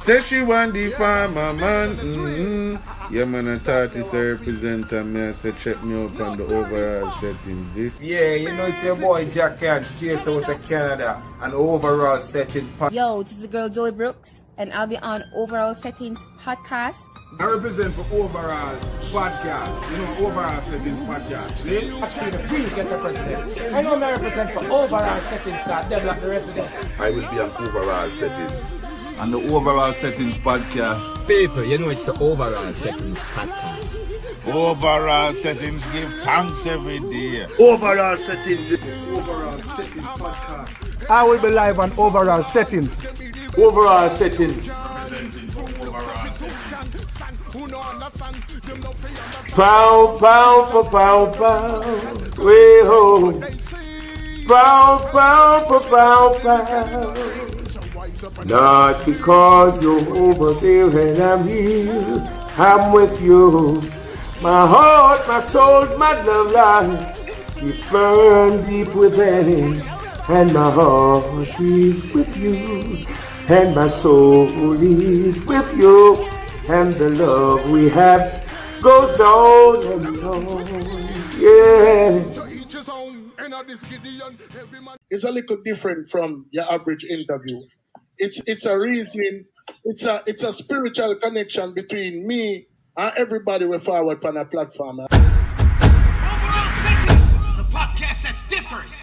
Say she want the farmer man. Yeah, man, I thought it's a representative. Me, I said check me up on the overall settings. This. Yeah, you know it's your boy Jack Can, straight out of Canada, and overall setting. Yo, this is the girl Joey Brooks, and I'll be on Overall Settings podcast. I represent for Overall Podcast. You know, Overall Settings Podcast. See? Actually, the Queen get the president. I know I represent for Overall Settings that develop the resident. I will be on Overall Settings. And the Overall Settings Podcast. People, you know it's the Overall Settings Podcast. Overall settings give thanks every day. Overall Settings. Overall Settings Podcast. I will be live on Overall Settings. Overall Settings. Pow, pow, pow, pow, pow. Way home. Pow, pow, pow, pow, pow. Not because you're over there and I'm here. I'm with you. My heart, my soul, my love life is burned deep within. And my heart is with you. And my soul is with you. And the love we have goes on and on. Yeah. It's a little different from your average interview. It's a reasoning, it's a spiritual connection between me and everybody we forward on a platform. Overall Settings, the podcast that differs.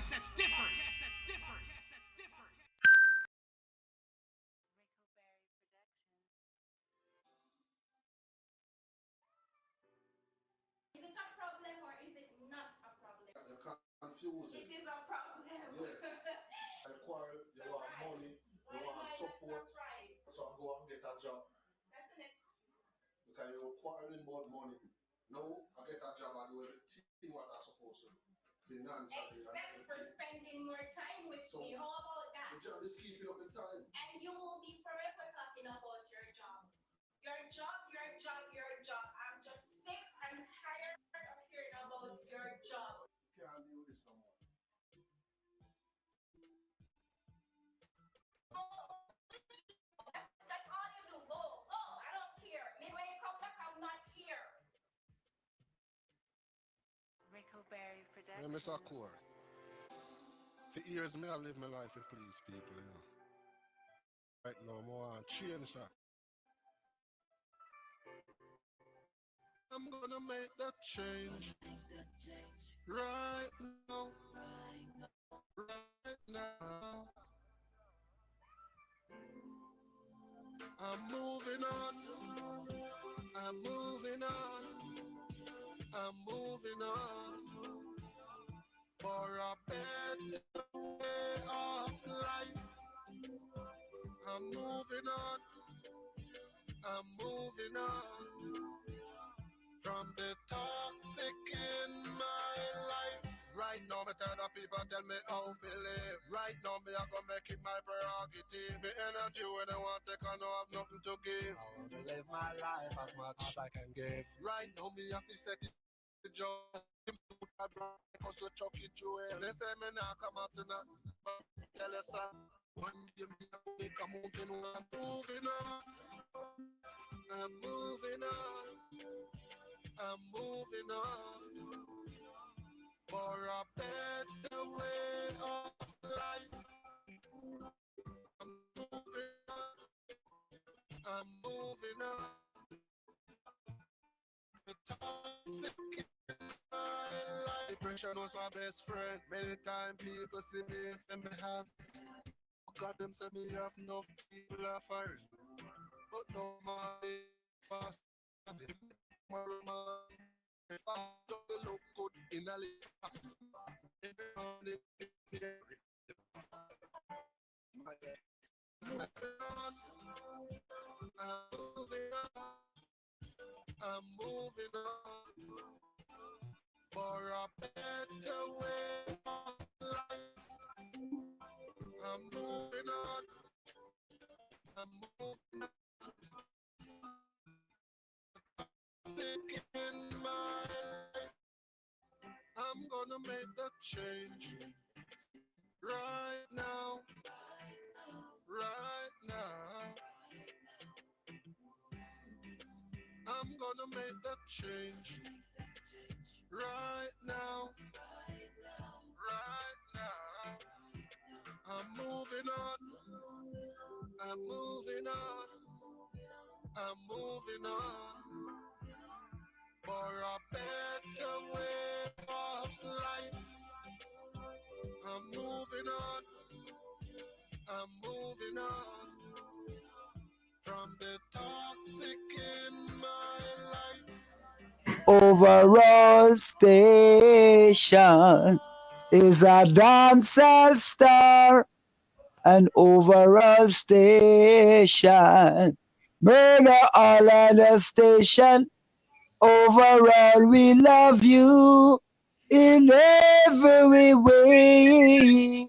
Is it a problem or is it not a problem? You're confusing. It is a problem. Yes. I quarrel, you want money, you want support, so I go and get a job. That's an excuse. Because you're quarreling about money. No, I get a job, I do everything what I'm supposed to do. Financially. Except for spending more time with me. How about that? The job is keeping up the time. And you will be forever talking about your job. Your job, your job, your job. I'm just sick and tired of hearing about your job. Can't do this no more. That's all you do. Go. I don't care. Maybe when you come back, I'm not here. Ricko Berry production. Yeah, Mr. Core. For years, I live my life to please people, you know. Right now, I want to change that. I'm gonna make that change. Right now. Right now. I'm moving on. I'm moving on. I'm moving on. For a better way of life. I'm moving on. I'm moving on. From the toxic in my life. Right now, me tired of people tell me how to live. Right now, me I gonna make it my prerogative. The energy when they want to take on, I have nothing to give. I want to live my life as much as I can give. Right now, me have to set it the job. Cause to chuck it through it. They say me now come out tonight. But tell us one day me I make a mountain. I'm moving on. I'm moving on. I'm moving on for a better way of life. I'm moving on. I'm moving on. The toxic in my life. Depression was my best friend. Many times people see me and say me have. God them say me have enough people at first. But no money fast. If I don't look good in a little everybody I'm moving on for a better way of life. I'm moving on. I'm moving on. In my life, I'm gonna make that change right now, right now. make the change right now. Right now. I'm moving on. I'm moving on. I'm moving on for a better way of life. I'm moving on. I'm moving on from the toxic in my life. Overall station is a dancehall star. An overall station. Murder all of the station. Overall, we love you in every way.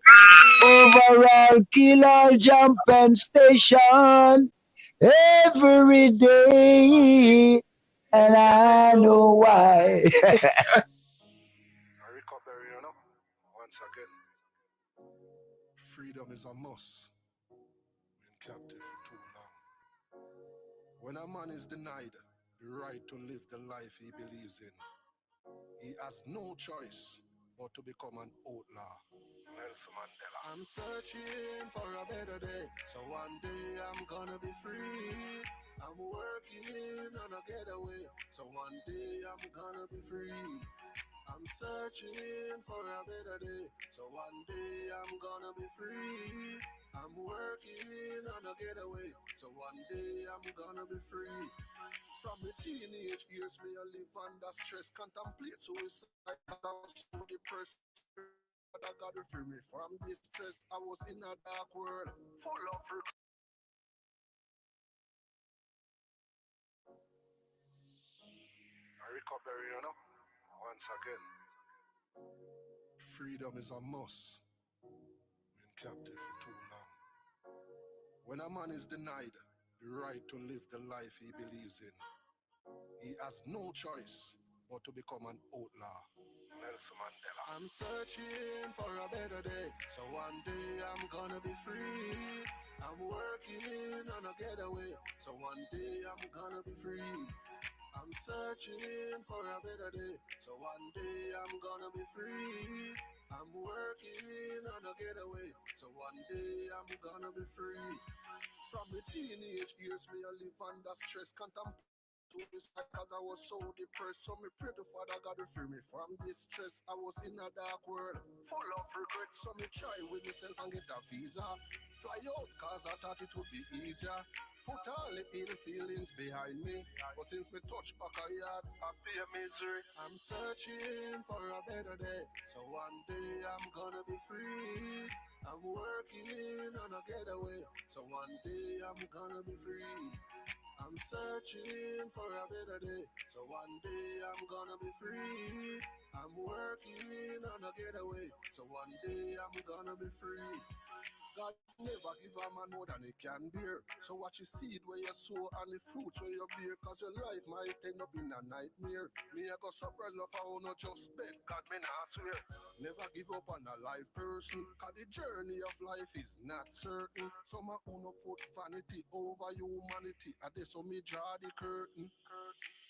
Overall, killer jumping station every day. And I know why. Ricko Berry, you know, once again. Freedom is a must. Been captive for too long. When a man is denied the right to live the life he believes in, he has no choice but to become an outlaw. Nelson Mandela. I'm searching for a better day, so one day I'm gonna be free. I'm working on a getaway, so one day I'm gonna be free. I'm searching for a better day, so one day I'm gonna be free. I'm working on a getaway, so one day I'm gonna be free. From my teenage years, me I live under stress, contemplate suicide, I was so depressed. But I gotta free me from this stress. I was in a dark world, full of Ricko Berry, you know, once again. Freedom is a must. Been captive for too long. When a man is denied the right to live the life he believes in, he has no choice but to become an outlaw. Nelson Mandela. I'm searching for a better day, so one day I'm gonna be free. I'm working on a getaway, so one day I'm gonna be free. I'm searching for a better day, so one day I'm gonna be free. I'm working on a getaway, so one day I'm gonna be free. From my teenage years, me I live under stress, contemplate suicide cause I was so depressed. So me pray to Father God to free me from this stress. I was in a dark world, full of regrets. So me try with myself and get a visa. Fly out cause I thought it would be easier. Put all the ill feelings behind me, but since me touch back a yard, I fear misery. I'm searching for a better day, so one day I'm gonna be free. I'm working on a getaway, so one day I'm gonna be free. I'm searching for a better day, so one day I'm gonna be free. I'm working on a getaway, so one day I'm gonna be free. God never give a man more than he can bear. So watch your seed where you sow and the fruits where you bear. Cause your life might end up in a nightmare. Me I got surprised no how no just bet. God me not swear. Never give up on a life person. Cause the journey of life is not certain. Some a who no put vanity over humanity. And they so me draw the curtain.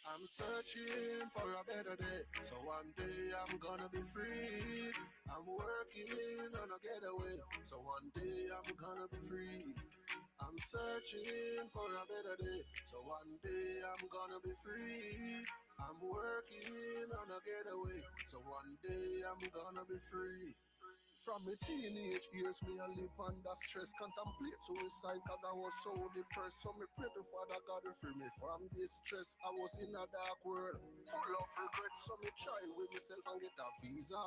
I'm searching for a better day, so one day I'm gonna be free. I'm working on a getaway, so one day I'm gonna be free. I'm searching for a better day, so one day I'm gonna be free. I'm working on a getaway, so one day I'm gonna be free. From my teenage years, me I live under stress, contemplate suicide cause I was so depressed. So me pray to Father God to free me from this stress. I was in a dark world, full of regrets. So me try with myself and get a visa.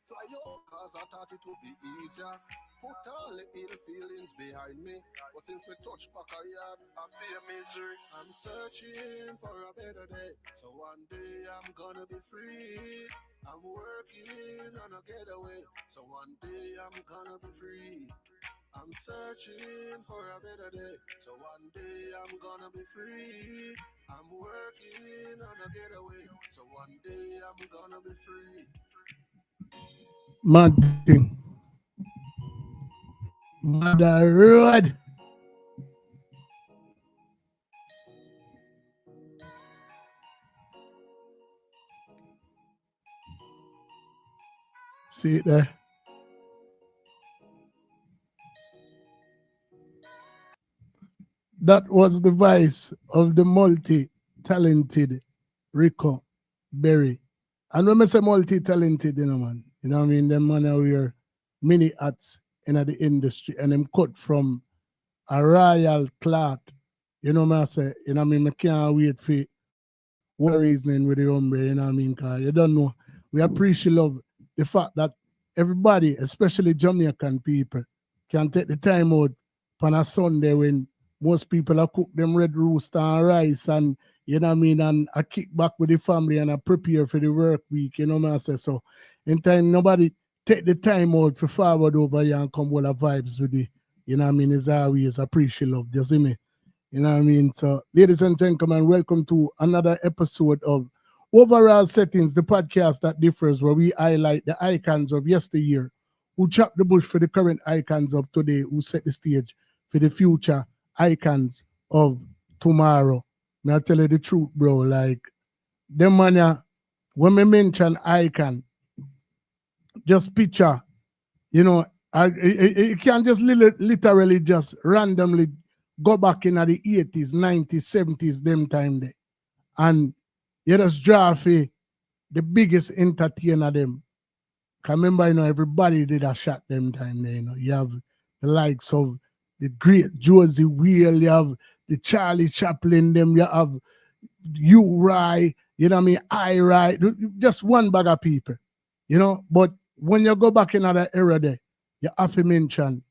Fly out cause I thought it would be easier. Put all the ill feelings behind me, but since me touch back a yard, I fear misery. I'm searching for a better day, so one day I'm gonna be free. I'm working on a getaway, so one day I'm gonna be free. I'm searching for a better day, so one day I'm gonna be free. I'm working on a getaway, so one day I'm gonna be free. Mad thing. Mother road. See it there? That was the voice of the multi-talented Ricko Berry. And when I say multi-talented, man, you know what I mean? Them man are wear many hats in the industry and them cut from a royal cloth. You know what I say? You know what I mean? I can't wait for what reasoning with the hombre, you know what I mean? Because you don't know. We appreciate love the fact that everybody, especially Jamaican people, can take the time out on a Sunday when most people are cook them red rooster and rice and, you know what I mean, and I kick back with the family and I prepare for the work week, you know what I say? So in time, nobody take the time out for forward over here and come with the vibes with the, you know what I mean, it's always appreciate love, you see me? You know what I mean? So, ladies and gentlemen, welcome to another episode of Overall Settings, the podcast that differs, where we highlight the icons of yesteryear, who chopped the bush for the current icons of today, who set the stage for the future icons of tomorrow. May I tell you the truth, bro? Like, them man, when we mention icon, just picture, you know, it can just literally just randomly go back in the 80s, 90s, 70s, them time there. And you just draw for the biggest entertainer them. Cause remember, you know, everybody did a shot them time there, you know. You have the likes of the great Josie Wheel, you have the Charlie Chaplin, them, you have Uri, you know what I mean, I just one bag of people, you know. But when you go back in that era there, you have to mention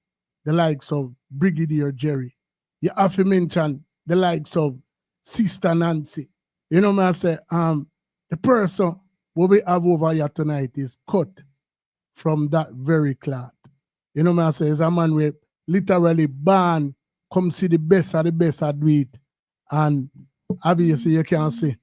the likes of Brigadier Jerry. You have to mention the likes of Sister Nancy. You know what I say? The person what we have over here tonight is cut from that very cloth. You know what I say? It's a man who literally born, come see the best of the best I do it. And obviously you can see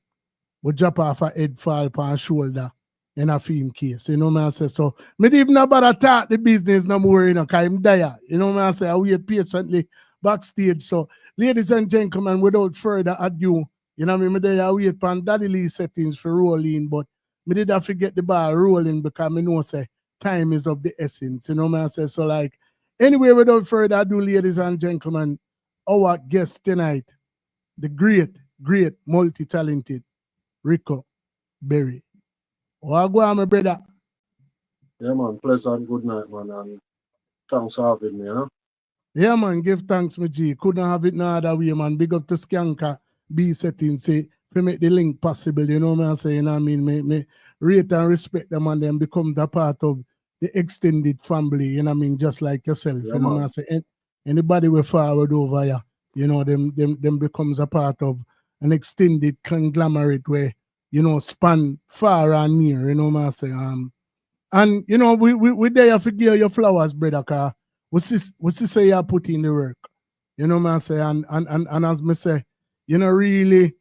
we drop off a head fall upon shoulder in a film case. You know what I say? So me even about to talk the business no more, you know, because I'm there. You know what I say? I wait patiently backstage. So, ladies and gentlemen, without further ado, you know what I mean, I wait for Daddy Lee settings for rolling, but me did not forget the bar rolling because I know say time is of the essence. You know what I say? So, like, anyway, without further ado, ladies and gentlemen, our guest tonight, the great, multi-talented Ricko Berry. Wagwan, my brother. Yeah, man, pleasant good night, man, and thanks for having me, huh? Yeah, man, give thanks, my G. Couldn't have it no other way, man. Big up to Skanka B settings, say, to make the link possible, you know what I'm saying? I mean, me rate and respect them and then become the part of the extended family, you know what I mean? Just like yourself, Yeah, you know what I'm saying? Anybody we forward over here, you know, them becomes a part of an extended conglomerate where, you know, span far and near, you know what I'm saying? And, you know, we there to give your flowers, brother, because we see say you put in the work. You know what I'm saying? And as me say, you know, really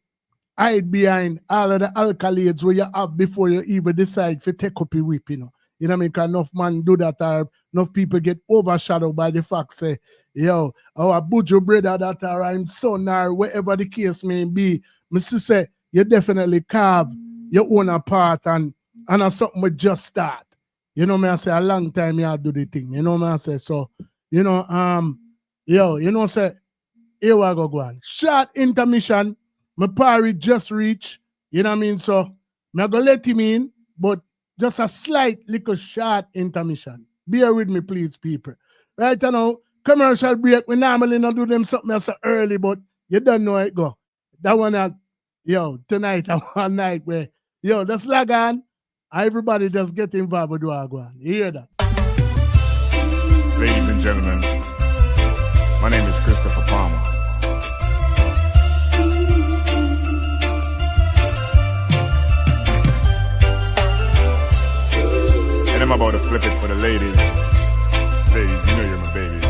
hide behind all of the accolades where you have before you even decide to take up your whip, you know. You know what I mean? Because enough man do that, or enough people get overshadowed by the fact, say, yo, our Buju brother that or I'm son or whatever the case may be. Mr. say, you definitely carve your own apart and that's something we just start. You know what I say? A long time you do the thing. You know what I say? So, you know, yo, you know, say, here we go on. Short intermission. My party just reached. You know what I mean? So, I'm going to let him in, but just a slight little short intermission. Bear with me, please, people. Right now, commercial break. We normally not do them something so early, but you don't know it go. That one, yo, tonight, one night where, yo, that's lag on. Everybody just get involved with Wagwan. You hear that? Ladies and gentlemen, my name is Christopher Palmer. And I'm about to flip it for the ladies. Ladies, you know you're my babies.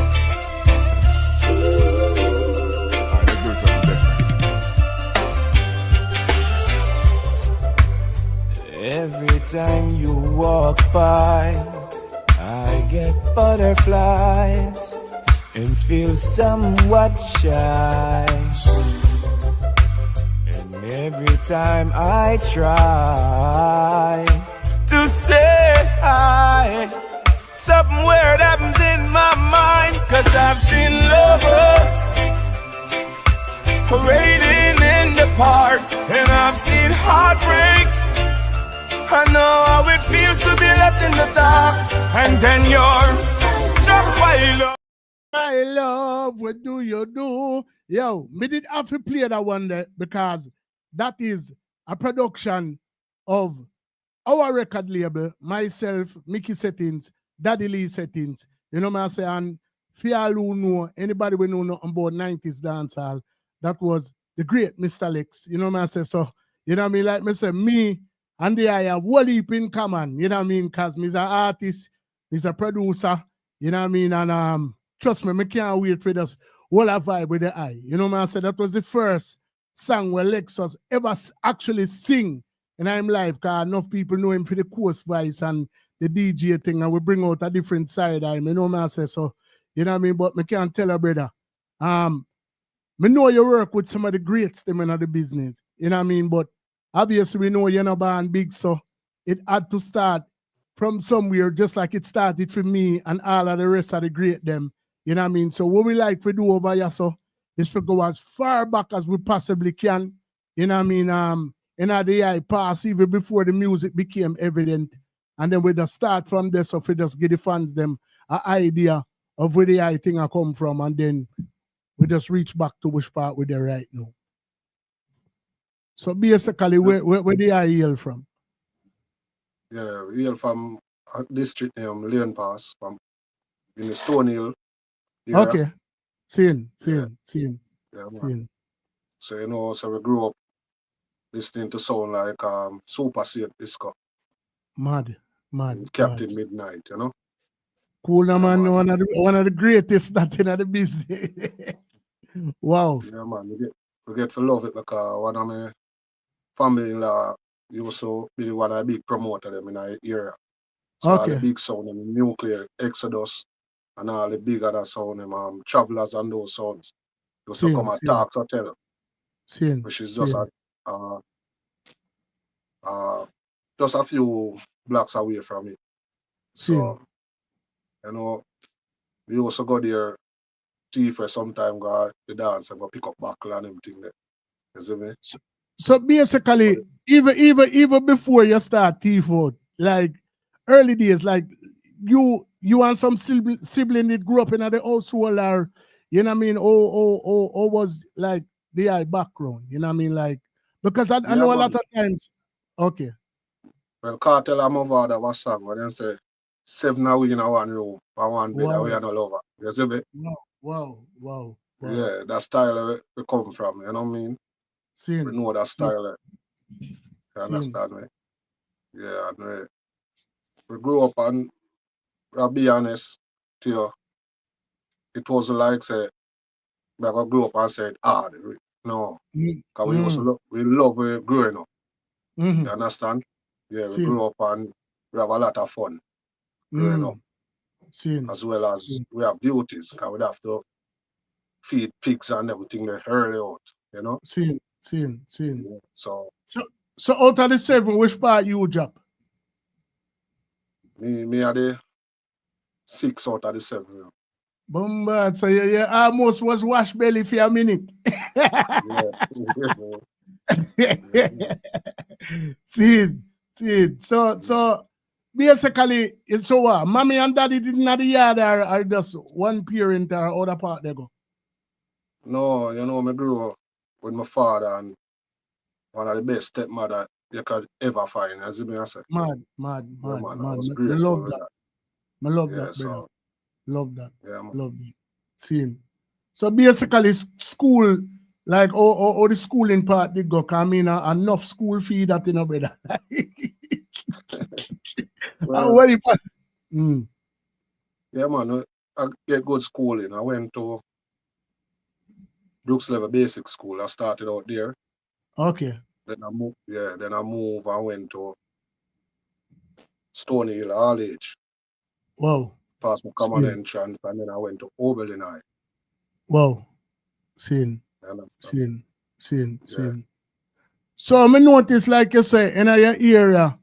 Alright, let's do something different. Every time you walk by, I get butterflies and feel somewhat shy. And every time I try to say Something weird happens in my mind, 'cause I've seen lovers parading in the park, and I've seen heartbreaks. I know how it feels to be left in the dark, and then you're just I love, what do you do? Yo, me did have to play that one there because that is a production of our record label, myself, Mickey Settings, Daddy Lee Settings. You know what I say? And for all who know, anybody we know on board 90s dancehall, that was the great Mr. Lex. You know what I say? So, you know what I mean? Like me say, me and the I have one heap in common. You know what I mean? Because me's an artist, me's a producer. You know what I mean? And trust me, I can't wait for this whole vibe with the eye. You know what I said? That was the first song where Lexus ever actually sing in I'm live, because enough people know him for the course voice and the DJ thing, and we bring out a different side of him. You know what I say? So, you know what I mean? But I can't tell her, brother. Me know you work with some of the greats them in the business. You know what I mean? But obviously we know you're not born big, so it had to start from somewhere, just like it started for me and all of the rest of the great them. You know what I mean? So what we like to do over here, so, is to go as far back as we possibly can. You know what I mean? In the eye pass, even before the music became evident. And then we just start from there, so we just give the fans them an idea of where the eye thing I come from, and then we just reach back to which part we're there right now. So basically, where the eye hail from? Yeah, we hail from a district named Lane Pass, from in the Stone Hill area. Okay. Seeing. Yeah, man. So, you know, so we grew up listening to sound like Super Safe Disco. Mad. Captain Midnight, you know. Cool, yeah, man. One of the greatest that in the business. Wow. Yeah, man. We get to love it because one of my family-in-law used to be one of the big promoter them in our area. So all the big sound, them Nuclear, Exodus, and all the big other sound, them Travelers and those sounds. Used to come and talk to tell them. Which is just just a few blocks away from it. So, you know, we also go there tea for some time, go the dance and go pick up buckle and everything there. You see me? So basically, even before you start T4, like early days, like you and some sibling that grew up in the household, or you know what I mean, or was like the background, you know what I mean, like because I know a lot of times. Okay. Well, Cartel and my father was song, but then say 7 are we in one room, for one bed, and we are no lover. You see me? Wow. Yeah, that style we come from, you know what I mean? We know that style. You understand me? Yeah, and we grew up, and I'll be honest to you, it was like, say, I grew up and said, no. Because we love growing up. Mm-hmm. You understand? Yeah, we grew up and we have a lot of fun growing up. As well as we have duties, because we have to feed pigs and everything they early out, you know? Seen. Yeah, so out of the 7, which part you job? Me are the 6 out of the 7. You know? Bombard, so you almost was wash belly for a minute. Seen. So basically, it's so what? Mommy and daddy didn't have the yard, or just one parent or other part they go? No, you know, I grew up with my father and one of the best stepmother you could ever find, as you say. Mad. I was I grateful love with that. I love that, brother. So, love that. Yeah, man. Love that. Seeing. So basically, school, like, or the schooling part did go, I mean, enough school fee that, you know, brother. Well, yeah, man, I get good schooling. I went to Brooks Level Basic School. I started out there. Okay. Then I moved. I went to Stony Hill All Age. Wow. Passed my common entrance, and then I went to Oberlin High. Wow. Seeing. So I notice, like you say, in your area,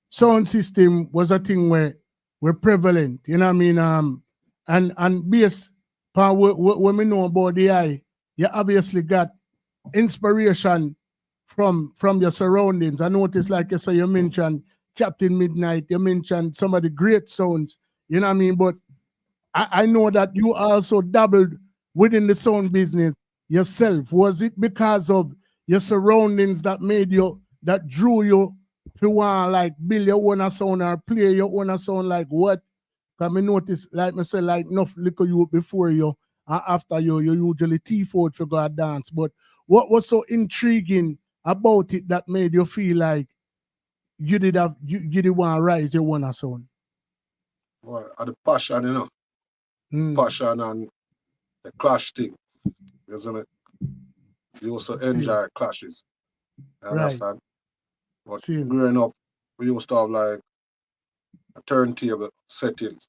sound system was a thing where we're prevalent. You know what I mean? And based upon what we know about the eye, you obviously got inspiration from your surroundings. I noticed, like you say, you mentioned Captain Midnight, you mentioned some of the great sounds, you know what I mean? But I know that you also dabbled within the sound business yourself. Was it because of your surroundings that made you, that drew you to want like build your own sound or play your own sound? Like what? Because I notice, like I said, like enough little you before you and after you usually thief out for go and dance. But what was so intriguing about it that made you feel like you did want to rise your own sound? Well, the passion, you know. Passion and the clash thing. Isn't it? You also enjoy clashes. You understand? But growing up, we used to have like a turntable settings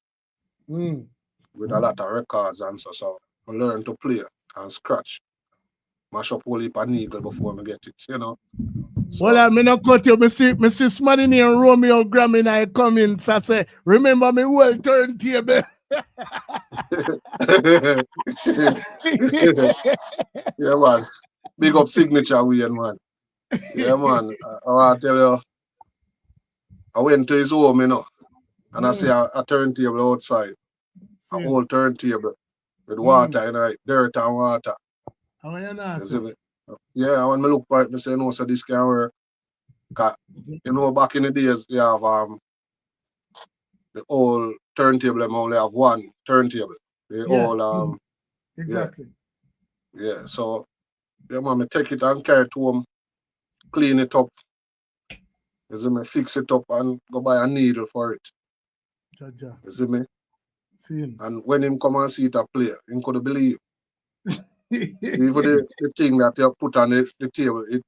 with a lot of records and so we learn to play and scratch. Mash up whole heap of needle before we get it, you know. So, well, I not cut you. Me see somebody named Romeo Grammy and I come in, so I say, remember me well turntable. yeah, man. Big up signature weird, man. Yeah, man. I want to tell you, I went to his home, you know, and I see a turntable outside. A whole turntable with water in it, dirt and water. How are you now? Yeah, when I look at it, I say, no, so this can work. Cause, you know, back in the days, you have the whole turntable, them only have one turntable. They all, exactly. Yeah, so, yeah, man, I take it and carry it home, clean it up, you see me, fix it up and go buy a needle for it. You see me? And when him come and see it a play, him couldn't believe. Even the thing that you put on the table, it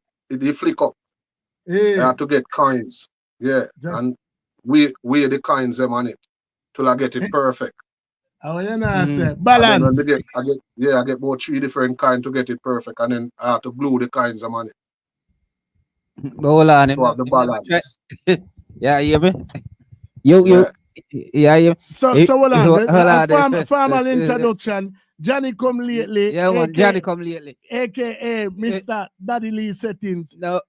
flick up. You have to get coins. Yeah. And weigh the coins them on it till I get it perfect. How you know, say balance. And then I get about 3 different kinds to get it perfect, and then I have to glue the kinds them on it. Hold on, to have the balance. Yeah, you hear me? Yeah. So hold on. Formal introduction. Johnny come lately. Yeah, man. Johnny come lately. AKA Mr. Daddy Lee Settings. No.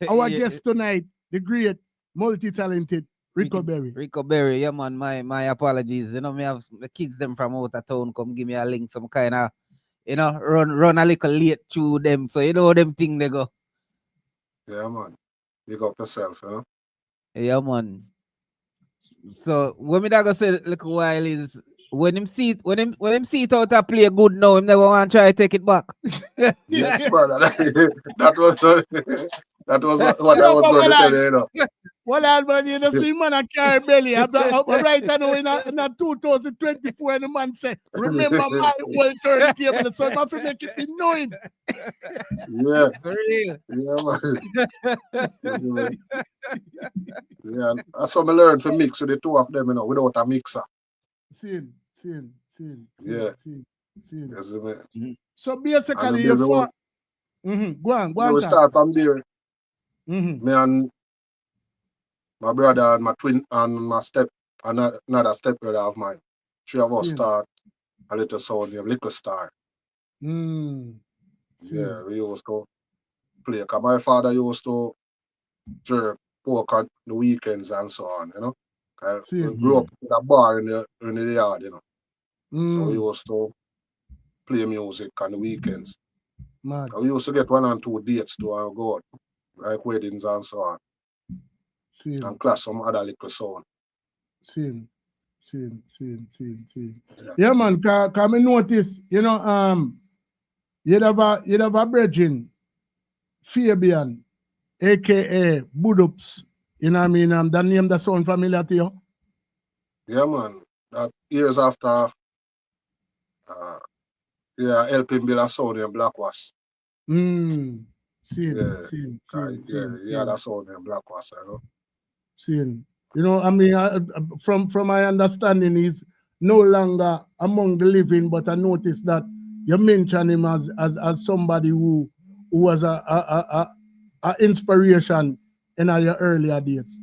Our guest tonight, the great, multi-talented Ricko Berry. Ricko Berry, yeah, man. My apologies. You know, me have the kids them from out of town come give me a link, some kind of, you know, run a little late through them. So you know them thing they go. Yeah, man. You got yourself, you know. Yeah, man. So what me that go say a little while is when him see it out to play good now, him never want to try to take it back. Yes, brother. That was what I was going to tell you, you know. Well, man, you know, see man a carry belly. I'm right now in a 2024, and the man say, remember my old turntable, so I'm to make it be knowing. Yeah. For real. Yeah, man. Yeah, that's what I learned to mix with the two of them, you know, without a mixer. Seeing. Yeah. Yes, man. So basically, you're for. Go on. We start from there. Me and my brother and my twin and my another step brother of mine. 3 of us start a little sound named Little Star. Yeah, we used to play. Cause my father used to jerk pork on the weekends and so on, you know. We grew up with a bar in the yard, you know. So we used to play music on the weekends. We used to get 1 and 2 dates to go out, like weddings and so on. And class some other little sound. Seen. Yeah, man, cause I notice, you know, you'd have a brethren, Fabian, aka Budups. You know what I mean? That name that sound familiar to you? Yeah, man. That years after helping build a sound in Black Was. Seen. Yeah, that sound in Black Was, you know. Seen. You know, I mean, from my understanding, he's no longer among the living, but I noticed that you mention him as somebody who was a inspiration in your earlier days.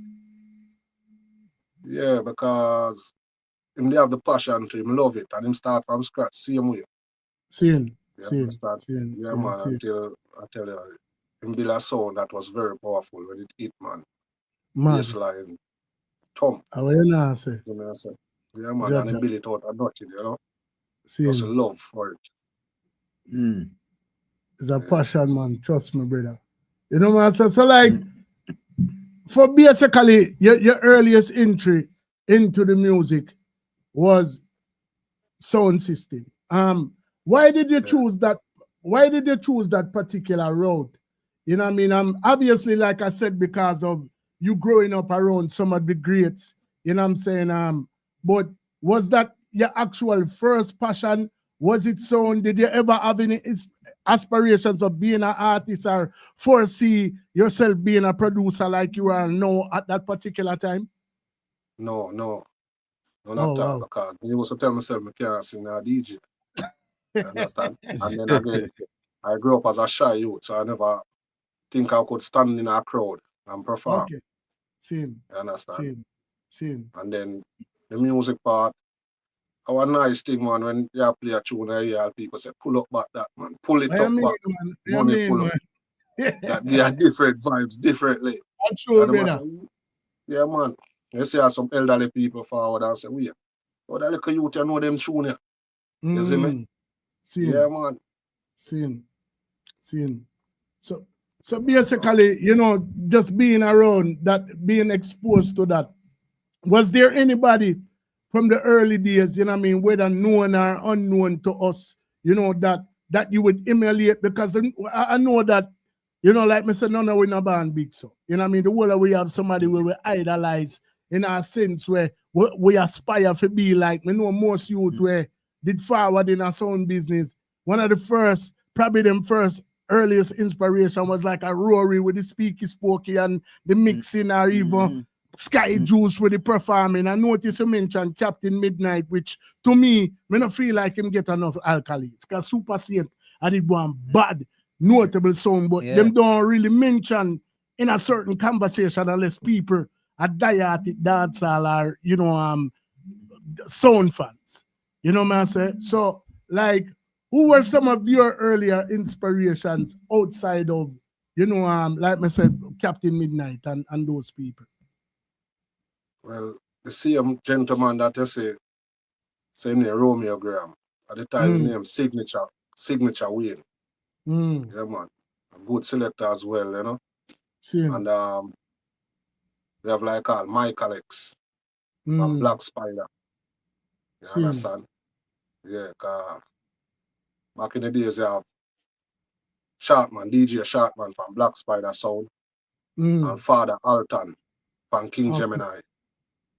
Yeah, because him they have the passion to him love it and him start from scratch same way. Seeing. You understand? Yeah, man, until I tell you, him build a sound that was very powerful when it hit, man. Baseline, thump. How you know, say? You know what I say? Yeah, man, and him build it out of nothing, you know? Seeing. Just love for it. It's a passion, man. Trust me, brother. You know what I say? So like, for basically your earliest entry into the music was sound system. Why did you choose that? Why did you choose that particular route? You know what I mean? Obviously, like I said, because of you growing up around some of the greats, you know what I'm saying? But was that your actual first passion? Was it sound? Did you ever have any aspirations of being an artist or foresee yourself being a producer like you are now at that particular time? No, not that, because he was to tell myself I can't sing a DJ. You understand? And then again, I grew up as a shy youth, so I never think I could stand in a crowd and perform. Okay. Same. You understand? Same. And then the music part, our nice thing, man, when you play a tune, I hear people say, pull up back that, man. Pull it up back. Money pull up. That they are different vibes, differently. That's true, brother. Yeah, man. You see some elderly people forward and say, wait, oh, that little youth, you know them tune here. You see me? Yeah, man. Seeing. So basically, you know, just being around that, being exposed to that, was there anybody from the early days, you know what I mean, whether known or unknown to us, you know, that you would emulate? Because I know that, you know, like I said, none of we not born big, so, you know what I mean, the whole of we have somebody where we idolize in our sense where we aspire to be like. We know most youth where did forward in our sound business. One of the first, probably them first earliest inspiration was like a Rory with the speaky spokey and the mixing, or even Sky Juice with the performing. I notice you mentioned Captain Midnight, which to me, I don't feel like him get enough alkali. It's got Super Saint, I did one bad, notable song, but them don't really mention in a certain conversation unless people are diatic dancehall or, you know, sound fans. You know what I say? So, like, who were some of your earlier inspirations outside of, you know, like I said, Captain Midnight and those people? Well, the same gentleman that you say name Romeo Graham. At the time, his name Signature Wayne. Yeah, man. A good selector as well, you know. And we have like Mike Alex from Black Spider. You understand? Yeah, back in the days, you have DJ Sharpman from Black Spider Sound and Father Alton from King Gemini.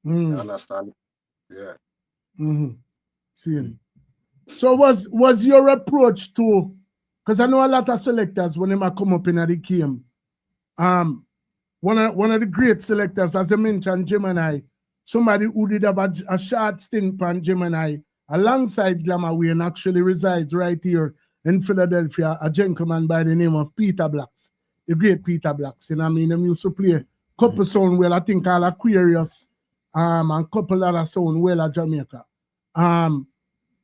You understand? Yeah. So was your approach to, because I know a lot of selectors when they might come up in the game, one of the great selectors, as I mentioned, Gemini, somebody who did have a short stint on Gemini alongside Glamour Wayne actually resides right here in Philadelphia, a gentleman by the name of Peter Blacks, the great Peter Blacks. And I mean, he used to play a couple sound well, I think all Aquarius, and couple other sound well at Jamaica.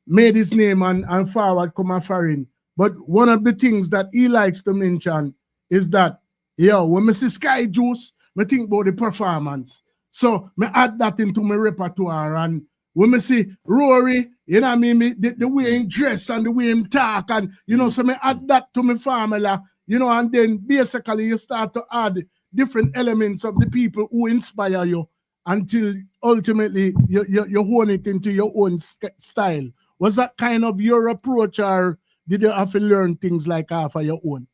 Made his name and forward come a foreign. But one of the things that he likes to mention is that, when I see Sky Juice, I think about the performance. So I add that into my repertoire. And when I see Rory, you know what I mean, the way he dress and the way he talk, and, you know, so I add that to my formula, you know, and then basically you start to add different elements of the people who inspire you until ultimately you hone it into your own style. Was that kind of your approach, or did you have to learn things like half of your own?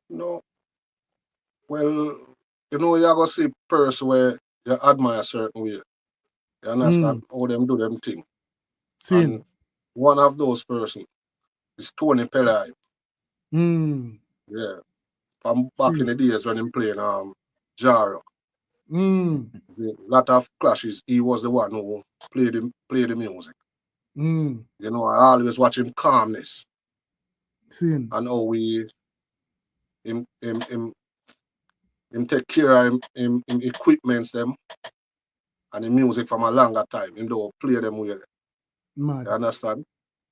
No. Well, you know, you go see person where you admire a certain way. You understand how them do them thing. And one of those persons is Tony Pelley. Yeah. From back in the days when him playing Jaro. A lot of clashes, he was the one who played the music. You know, I always watch him calmness. And how him take care of him equipments them and the music from a longer time. Him don't play them with it. Mad. You understand?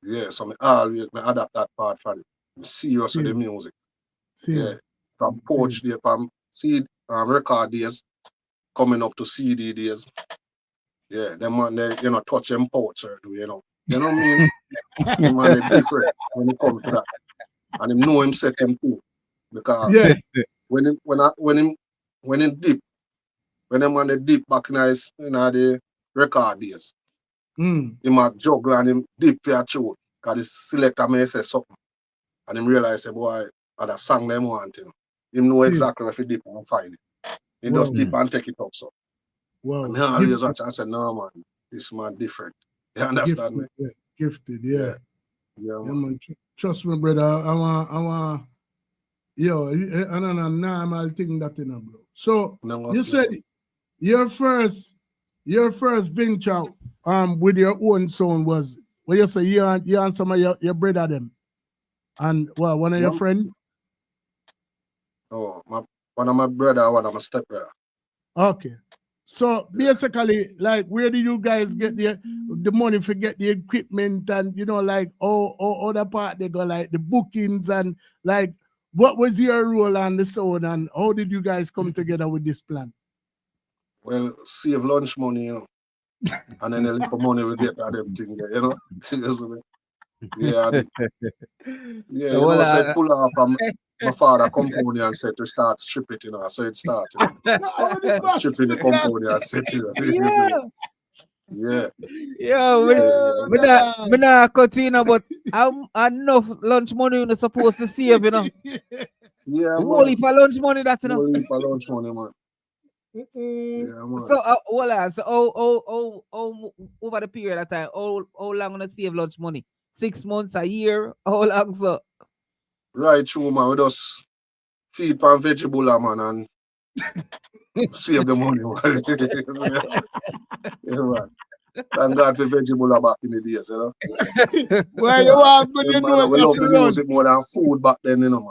Yeah, so me always adapt that part for it. I'm serious with the music. Yeah. From Poach day, from record days, coming up to CD days. Yeah, them man they touch them poach, you know. You know what I mean? The man they different when it comes to that. And him know him set him too. Because when him dip, when them man they dip back in the record days, him a juggle and him dip for a tune. Because the selector may say something. And him realize, boy, other song them want, you know. Him know exactly where he dip and find it. He just dip and take it up, so. Wow. And I always watch and say, no, man, this man different. You understand me? Gifted, Yeah, man. Trust me, brother. I want, a normal thing that, bro. So, you said your first venture with your own son was, where you say you and some of your brother them. And one of your friends? Oh, one of my brother, one of my stepbrother. Okay. So basically, like, where do you guys get the money for get the equipment and like other part they go, like the bookings and like what was your role on the sound and how did you guys come together with this plan? Well, save lunch money, and then a little money we get out of them thing there, Yeah, say pull off from my father compound and said to start strip it, so it started. Stripping the compound and said, me not cut but enough lunch money you're supposed to save, Yeah, whole heap of lunch money that's enough. Whole heap of lunch money, man. Yeah, man. So, how over the period of time, how long gonna save lunch money? 6 months, a year? How long so? Right true, man. We just feed pan vegetable, man, and save the money, man. Yeah, man. Thank God for vegetable back in the days, Well, you want good, you know, we love the music more than food back then, man.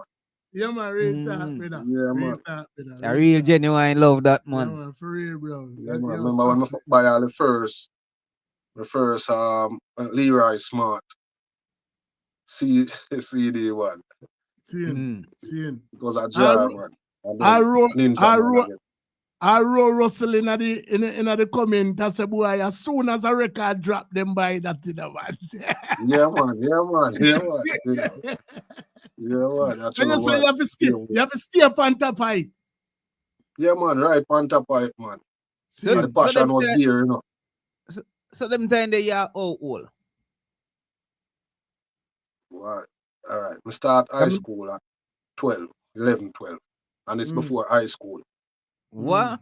Yeah, man, real talk, brother. Yeah, man. A real genuine love that, man. Yeah, man, for real, bro. Yeah, man. Remember when I buy all the first Leroy Smart CD one. Seeing. It was a jar, man. I wrote Russell in the comment. I said, boy, as soon as a record drop, them buy that in the man. Yeah, man. That's so you say you have to stay up on top of it. Yeah, man, right on top of it, man. So the passion was there, So them time they are old. Right. All right. We start high school at 11, 12. And it's before high school. What?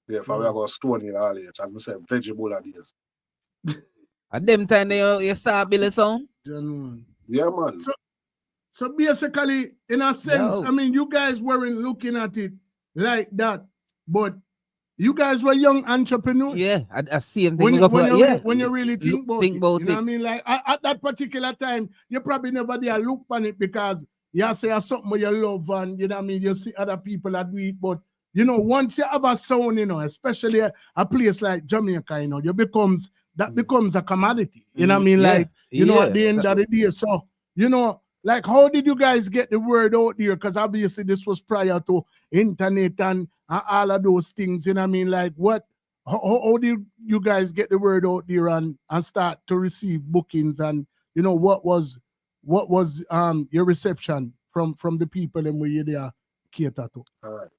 Yeah, if I were going to Stony all age, as I said, vegetable days. At them time you start building song? Yeah, man. So basically, in a sense, I mean, you guys weren't looking at it like that, but you guys were young entrepreneurs. Yeah, I see him when you really think about it. What I mean? Like at that particular time, you probably never dare look on it because you say something where you love and you know what I mean, you see other people that do it, but once you have a sound, especially a place like Jamaica, becomes a commodity. You know what I mean? Like, at the end of the day. So, like, how did you guys get the word out there? Because obviously this was prior to internet and all of those things. You know what I mean? Like, how did you guys get the word out there and start to receive bookings? And, what was your reception from the people and where you there cater to? All right.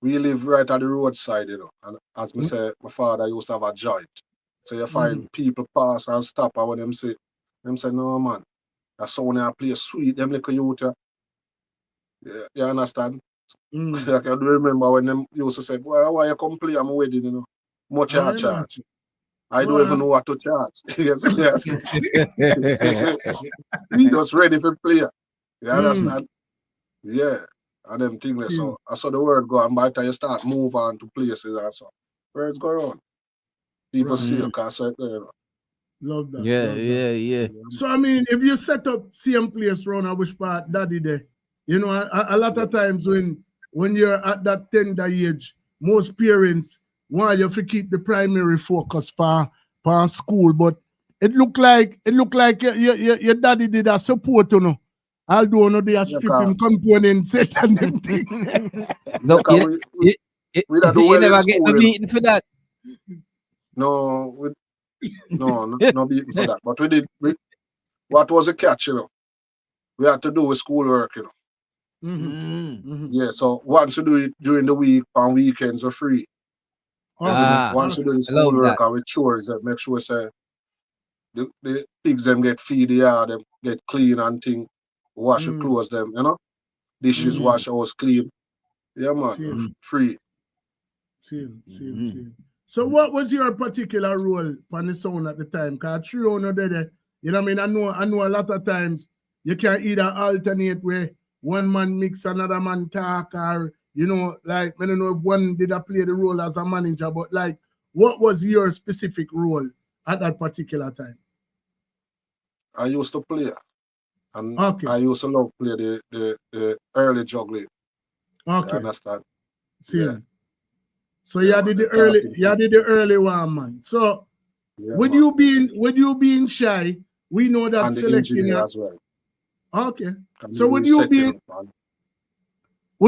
We live right at the roadside, and as me say, my father used to have a joint. So you find people pass and stop, and when them say, no, man, that's someone that play sweet, them little youth. Yeah, you understand? I can remember when them used to say, boy, why you come play at my wedding, Much I charge. I don't even know what to charge. yes. He just ready for play. You understand? Yeah. And them things. So I saw the word go, and by the time you start move on to places and so where it's going on. People see you because Love that. Yeah. So I mean, if you set up same place around a which part daddy there, a lot of times when you're at that tender age, most parents want you to keep the primary focus for school, but it look like your daddy did a support, you know. Although no they are stripping components set and them thing. So we don't do you well never in get school, the beating for that. No, no beating for that. But what was the catch, you know? We had to do with schoolwork, you know. Yeah, so once you do it during the week, on weekends are free. Once you do the schoolwork and with chores, make sure say the pigs them get feed the yard, them get clean and thing, wash your clothes them, you know. Dishes wash house clean. Yeah man, free. See. So what was your particular role on the sound at the time? Cause three owner there, you know what I mean? I know a lot of times you can either alternate where one man mix another man talk, or you know, like I don't know if one did play the role as a manager, but like what was your specific role at that particular time? I used to play. And I used to love play the early juggling. Okay. You understand? Yeah. So you did the early one, man. So would you being shy, we know that and selecting the as well. Okay. So would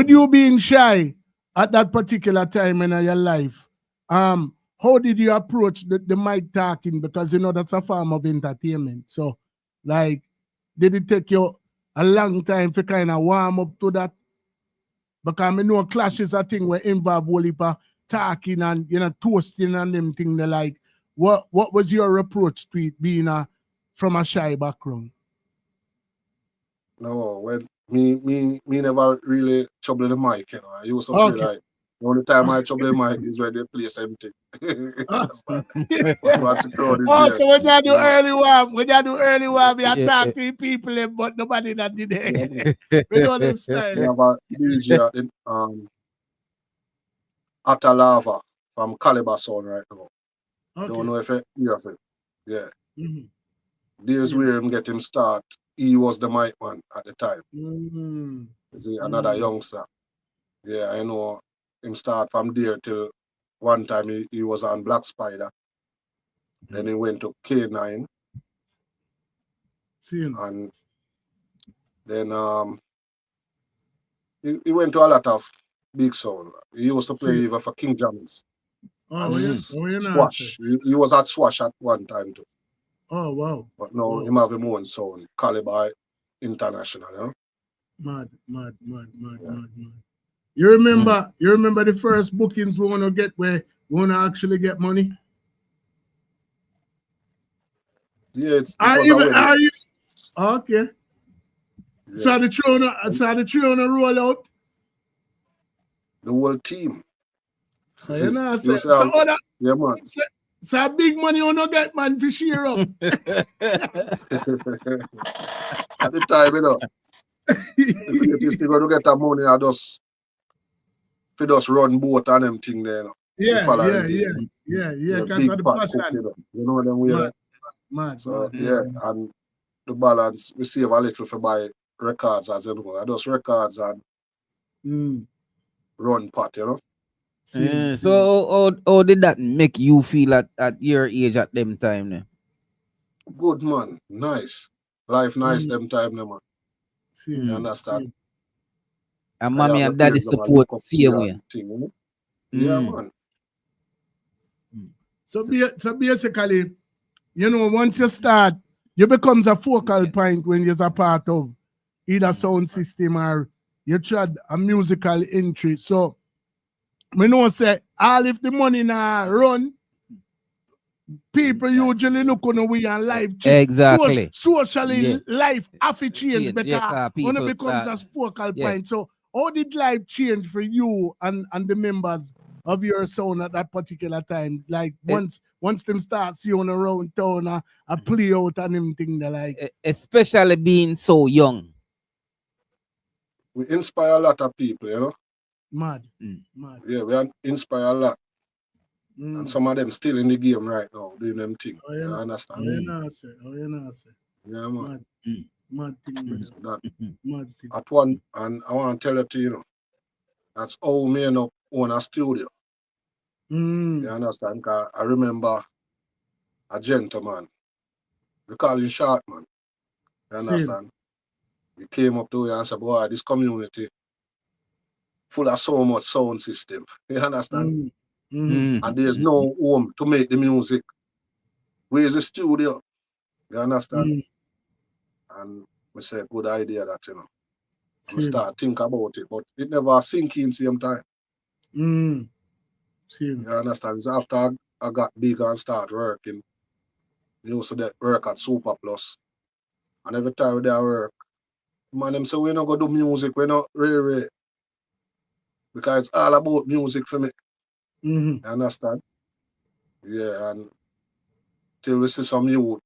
you being shy at that particular time in your life? How did you approach the mic talking? Because you know that's a form of entertainment. So like did it take you a long time to kind of warm up to that? Because I know clash is a thing where involve whole heap of talking and you know toasting and them thing they like. What was your approach to it being from a shy background? No, when me never really trouble the mic, you know. I used to feel like the only time I trouble the mic is when they place empty. But once the crowd is there, so when you do early warm, you talk to people, but nobody that did it. We know them style. We have a DJ in Atalava from Caliber Sound right now. I don't know if you hear of it. Yeah. There's where him get him start. He was the mic man at the time. You see, another youngster. Yeah, I know him start from there till one time he was on Black Spider. Then he went to K9. And then he went to a lot of big sound. He used to play even for King James. Swash. He was at Swash at one time too. Oh wow. But now him have his own sound, Caliber International, you know? Mad. You remember the first bookings we want to get where we want to actually get money? Yeah, it was okay. Yeah. So the three on a roll out. The whole team. So you know, yeah, man. So big money you not get, man, for share up. At the time, you know, if you still going to get that money, I just run boat and them thing there, you know. Yeah. Because of the passion. You know them way. Mad. And the balance, we save a little for buy records, as you know. I just records and run pot, you know. So how did that make you feel at your age at them time? Then? Good, man. Nice. Life nice them time, man. You understand? And mommy and daddy support same way. Yeah, man. So basically, you know, once you start, you becomes a focal point when you're a part of either sound system or you tried a musical entry. So me know say all if the money now run, people usually look on the way and life change. Exactly. Socially, life have to change because when it becomes a focal point. So how did life change for you and the members of your sound at that particular time? Like once them start seeing around town, a play out and everything they like. Especially being so young. We inspire a lot of people, you know. Mad. Yeah, we inspire a lot. And some of them still in the game right now, doing them things. You understand? Oh, you know, sir. Yeah, man. Mad thing, that, mad thing. At one, and I want to tell you, you know, that's how me and own a studio. You understand? 'Cause I remember a gentleman, we call him Short Man. You understand? He came up to me and said, boy, this community full of so much sound system. You understand? And there's no home to make the music. Where's the studio? You understand? And we said, good idea that, you know. And we start think about it, but it never sink in same time. You understand? It's after I got big and start working. You used to get work at Super Plus. And every time we there work, man, them say we not go do music, we not really. Because it's all about music for me. You understand? Yeah, and till we see some youth,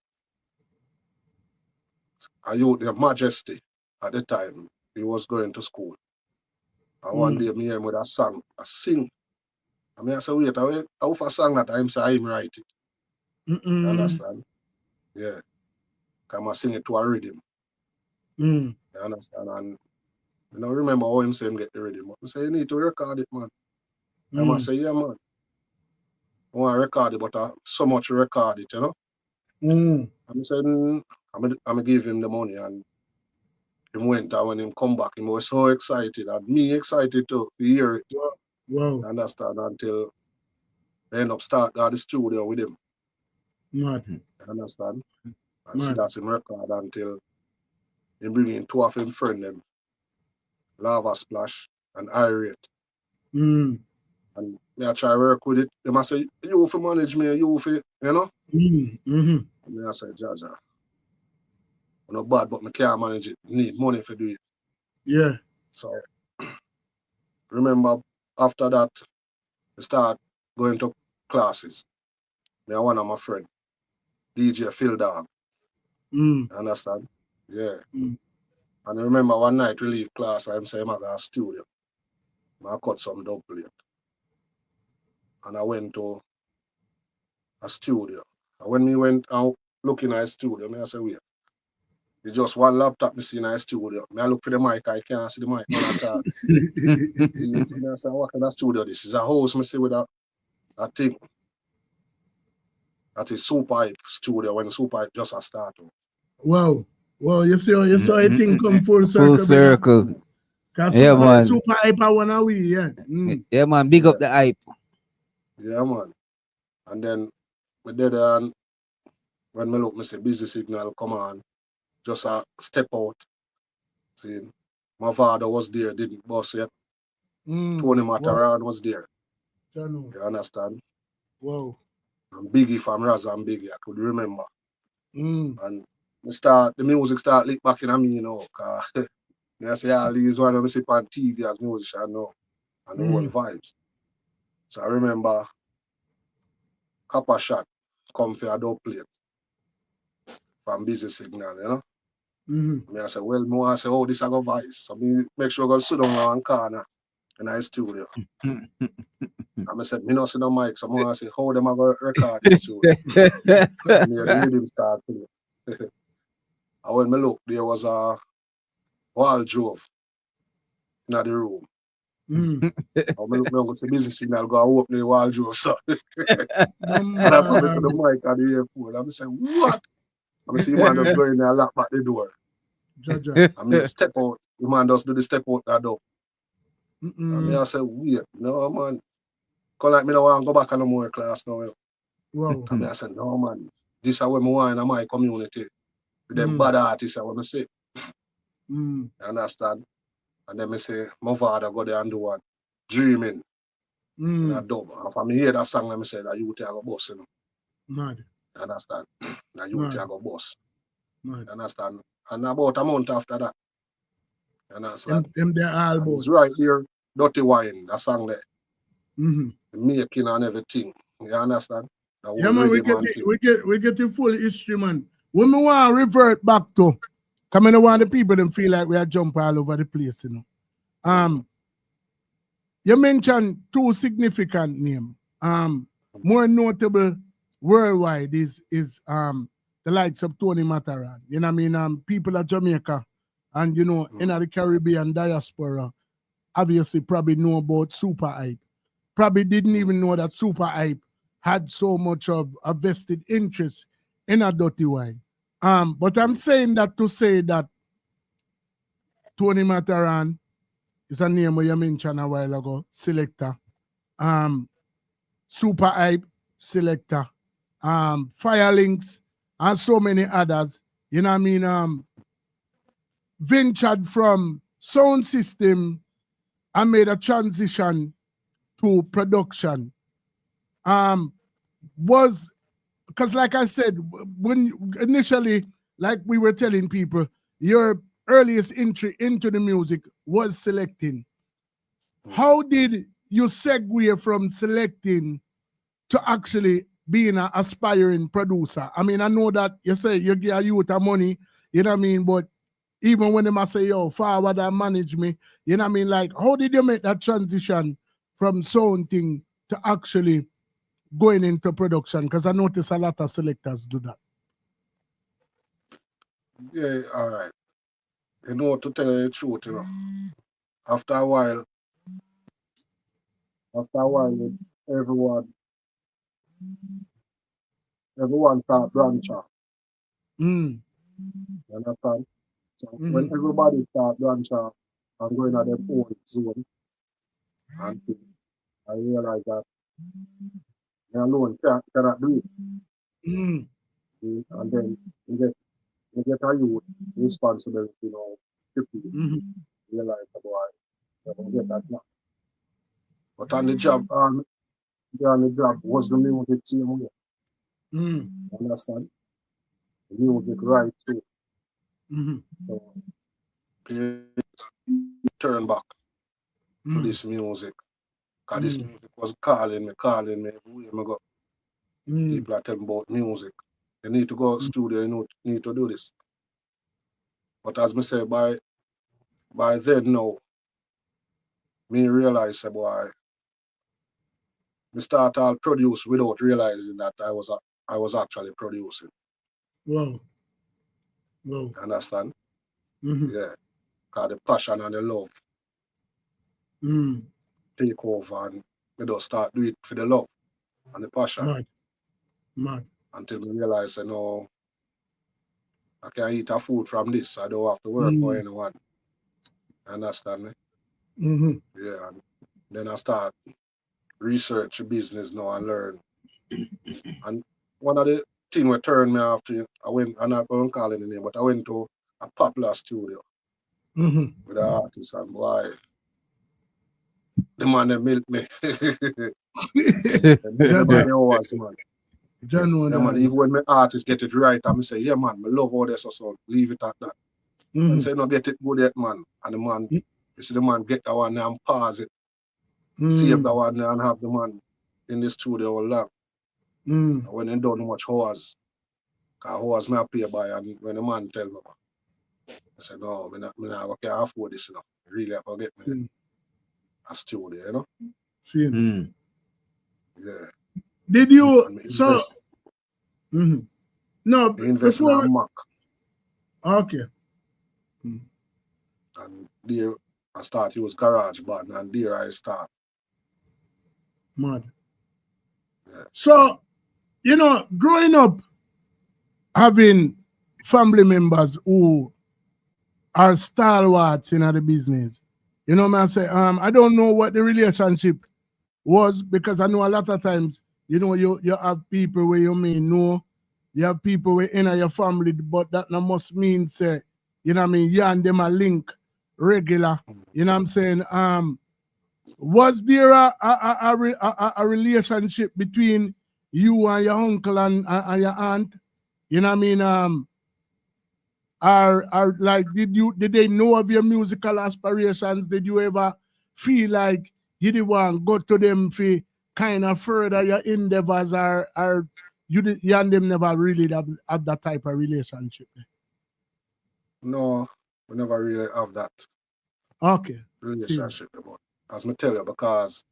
a youth, their majesty at the time, he was going to school. And one day me and with a song, I sing. I mean, I say, wait, I offer a song that I'm saying I'm write it. You understand? Yeah. Because I sing it to a rhythm. You understand? And you know, remember how him say him get the rhythm. I say, you need to record it, man. I say, yeah, man. I want to record it, but so much to record it, you know? I'm saying, I'm going to give him the money. And he went, and when him come back, he was so excited. And me excited too, to hear it. Wow. You understand? Until they end up start at the studio with him. Mad. You understand? And see that's him record until he bring in two of him friend them, Lava Splash and Irate. And me I try work with it. They must say, you for manage me, you for, you know? And me I say, Jaja, I'm not bad, but me can't manage it. Need money for do it. Yeah. So remember after that, we start going to classes. Me and one of my friend, DJ Phil Dog. You understand? Yeah. And I remember one night we leave class, I'm saying I got a studio. I cut some dub plate. And I went to a studio. And when me went out looking at a studio, me I say, wait. It's just one laptop me see in a studio. Me I look for the mic, I can't see the mic on at all. See, so me I say, what kind of studio this is? A house, me see with a thing. That is Super Hype studio when Super Hype just a start. Wow. Wow, you see how I think come full circle. Full circle. Because Yeah, man. Super Hype I wanna we, yeah. Yeah, man, big up the hype. Yeah, man. And then we did when me look, me say busy signal come on. Just a step out. See, my father was there, didn't boss yet. Tony Mataran was there. You understand? Wow. And Biggie from Raza and Biggie, I could remember. And the music start lick back in me, you know. I say all these one of me see on TV as musician now. And the whole vibes. So I remember Copper Shot come for a dub plate from Busy Signal, you know. I say, well, I say, oh, this I go vice. So me make sure I go sit down in one corner in a studio. And I said, me not see no mic, so I say, how them I go record this studio? And the rhythm start playing. And when me look, there was a wardrobe in the room. And me look, me go see Busy Signal, go open the wardrobe, so. And that's how I see the mic at the airport. And I say, what? And I see man just go in there and lock back the door. I mean, step out. The man just do the step out that door. And I say, wait, no, man. Cause like me don't want to go back on no more class now. Wow. And I said, no, man. This is what I want in my community. With them bad artists, I want to say. You understand? And then I say, my father go there and do what? Dreaming. In a dub. And for me hear that song, I say, that you take a bus, you know. Mad. You understand? That you take a bus. Mad. You understand? And about a month after that. You understand? Them they're all about. It's right here, Dirty Wine, that song there. The making and everything. You understand? Yeah, man, we get the full history, man. When we want to revert back to, come in, want the people them feel like we are jumping all over the place, you know. You mentioned two significant names. More notable worldwide is the likes of Tony Mataran. You know what I mean? People of Jamaica and you know in the Caribbean diaspora obviously probably know about Super Hype. probably didn't even know that Super Hype had so much of a vested interest in a dirty wine. But I'm saying that to say that Tony Mataran is a name where you mentioned a while ago, selector. Super Hype, selector. Firelinks, and so many others. You know what I mean? Ventured from sound system and made a transition to production. Was because like I said, when initially, like we were telling people, your earliest entry into the music was selecting. How did you segue from selecting to actually being an aspiring producer? I mean, I know that you say you give a youth money, you know what I mean, but even when they must say, yo, forward and manage me, you know what I mean? Like, how did you make that transition from sound thing to actually going into production? Because I notice a lot of selectors do that. Yeah, all right. You know, to tell you the truth, you know, after a while, everyone start branch off. You understand? So when everybody start branch off and going at their own zone, and I realize that me alone cannot do it. And then you get a youth responsibility, you know, 50. Realize that boy, you don't get that now. But on the job, was the music team here. Understand? The music right too. So turn back to this music. Because this music was calling me everywhere I go. People are telling about music. You need to go to studio, you need to do this. But as me say, by then now, me realize boy, me start all produce without realizing that I was actually producing. Wow. Understand? Yeah. Because the passion and the love take over, and we don't start do it for the love and the passion. Mad. Until we realize, you know, I can eat a food from this. I don't have to work for anyone. Understand me? Yeah. And then I start research the business now and learn. And one of the things that turned me off to, I won't call it the name, but I went to a popular studio with an artist, and boy, the man that milked me. Everybody always, man. Man, even when my artist get it right, I'm say, yeah, man, I love all this, so leave it at that. And say, no, get it good yet, man. And the man, you see the man get that one and pause it, save that one and have the man in the studio all long. And when they don't know much hours, because hours may pay by, and when the man tell me, I say, no, I can't afford this, you know. Really, I forget me a studio, you know? Yeah. Did you no invest in a Mac? Okay. And there I start use GarageBand, and there I start. Mad. Yeah. So, you know, growing up having family members who are stalwarts in the business, you know, man, say, I don't know what the relationship was, because I know a lot of times, you know, you have people where you may know, you have people where in your family, but that not must mean, say, you know what I mean, you and them a link regular, you know what I'm saying? Was there a relationship between you and your uncle and your aunt? You know what I mean? Are like, did they know of your musical aspirations? Did you ever feel like you didn't want to go to them for kind of further your endeavors, or you and them never really have that type of relationship? No, we never really have that relationship. About, as I tell you, because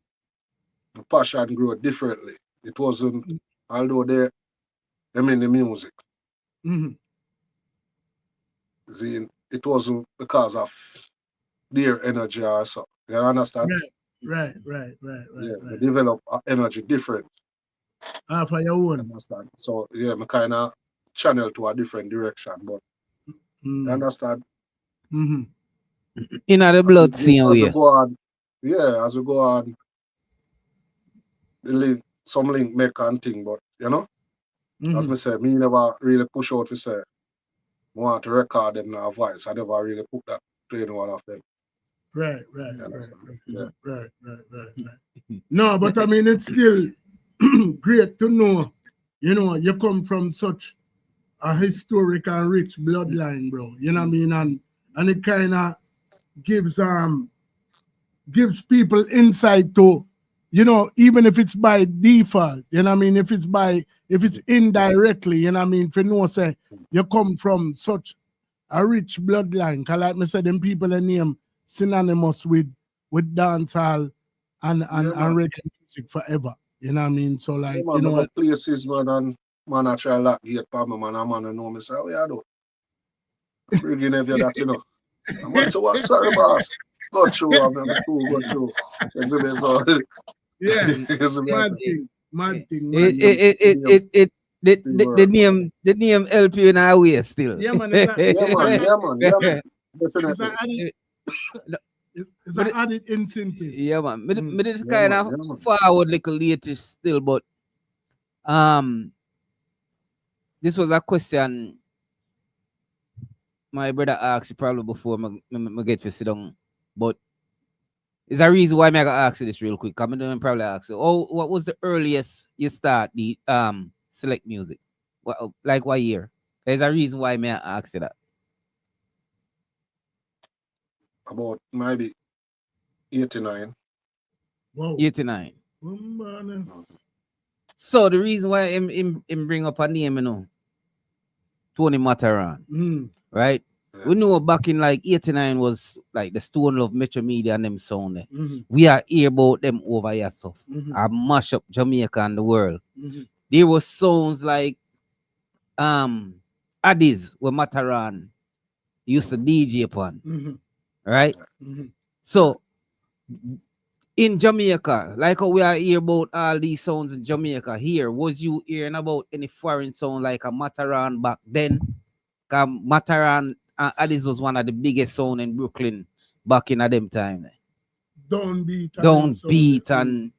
the passion grew differently. It wasn't, although they in the music. It wasn't because of their energy or so. You understand? Right. Yeah, we develop energy different. For your own. Understand? So yeah, me kind of channel to a different direction, but you understand? Mm-hmm. In the blood scene as way. we go on, yeah, as we go on, the link, some link make and thing, but you know, as me say, me never really push out to say want to record them in our voice. I never really put that to any one of them. Right. Yeah. Right. No, but I mean, it's still great to know, you know, you come from such a historic and rich bloodline, bro. You know what I mean? And it kind of gives people insight to, you know, even if it's by default, you know what I mean? If it's indirectly, you know what I mean? For no say, you come from such a rich bloodline. Cause like me said, them people are name synonymous with dancehall and reggae music forever. You know what I mean? So like, yeah, man, you know what? Places, man, and man, I try lock gate for me, man, and man, I know me say, oh, yeah, I do. I'm bringing every that, you know. I'm going to what, sorry, boss. Go through, I'm going to go through. You see me, so. Yeah, You see me, mad thing. The name help you in our way still. Yeah, man. Yeah. Definitely. It's an added incentive. Yeah, man. Me did kind of forward little later still, but this was a question my brother asked you probably before me get to sit down, but there's a reason why I gotta ask you this real quick. I'm gonna probably ask you, what was the earliest you start the select music? What year? There's a reason why I ask you that. About maybe 89. Wow. 89. So the reason why him bring up a name, you know, Tony Mataran, right? Yeah. We know back in like 89 was like the Stone Love Metro Media and them sound. We are hear about them over here, so I mash up Jamaica and the world. There was songs like Addis where Mataran used to DJ upon, right? So in Jamaica, like how we are hear about all these sounds in Jamaica here, was you hearing about any foreign sound like a Mataran back then? Mataran Addis was one of the biggest sound in Brooklyn back in them time. Downbeat and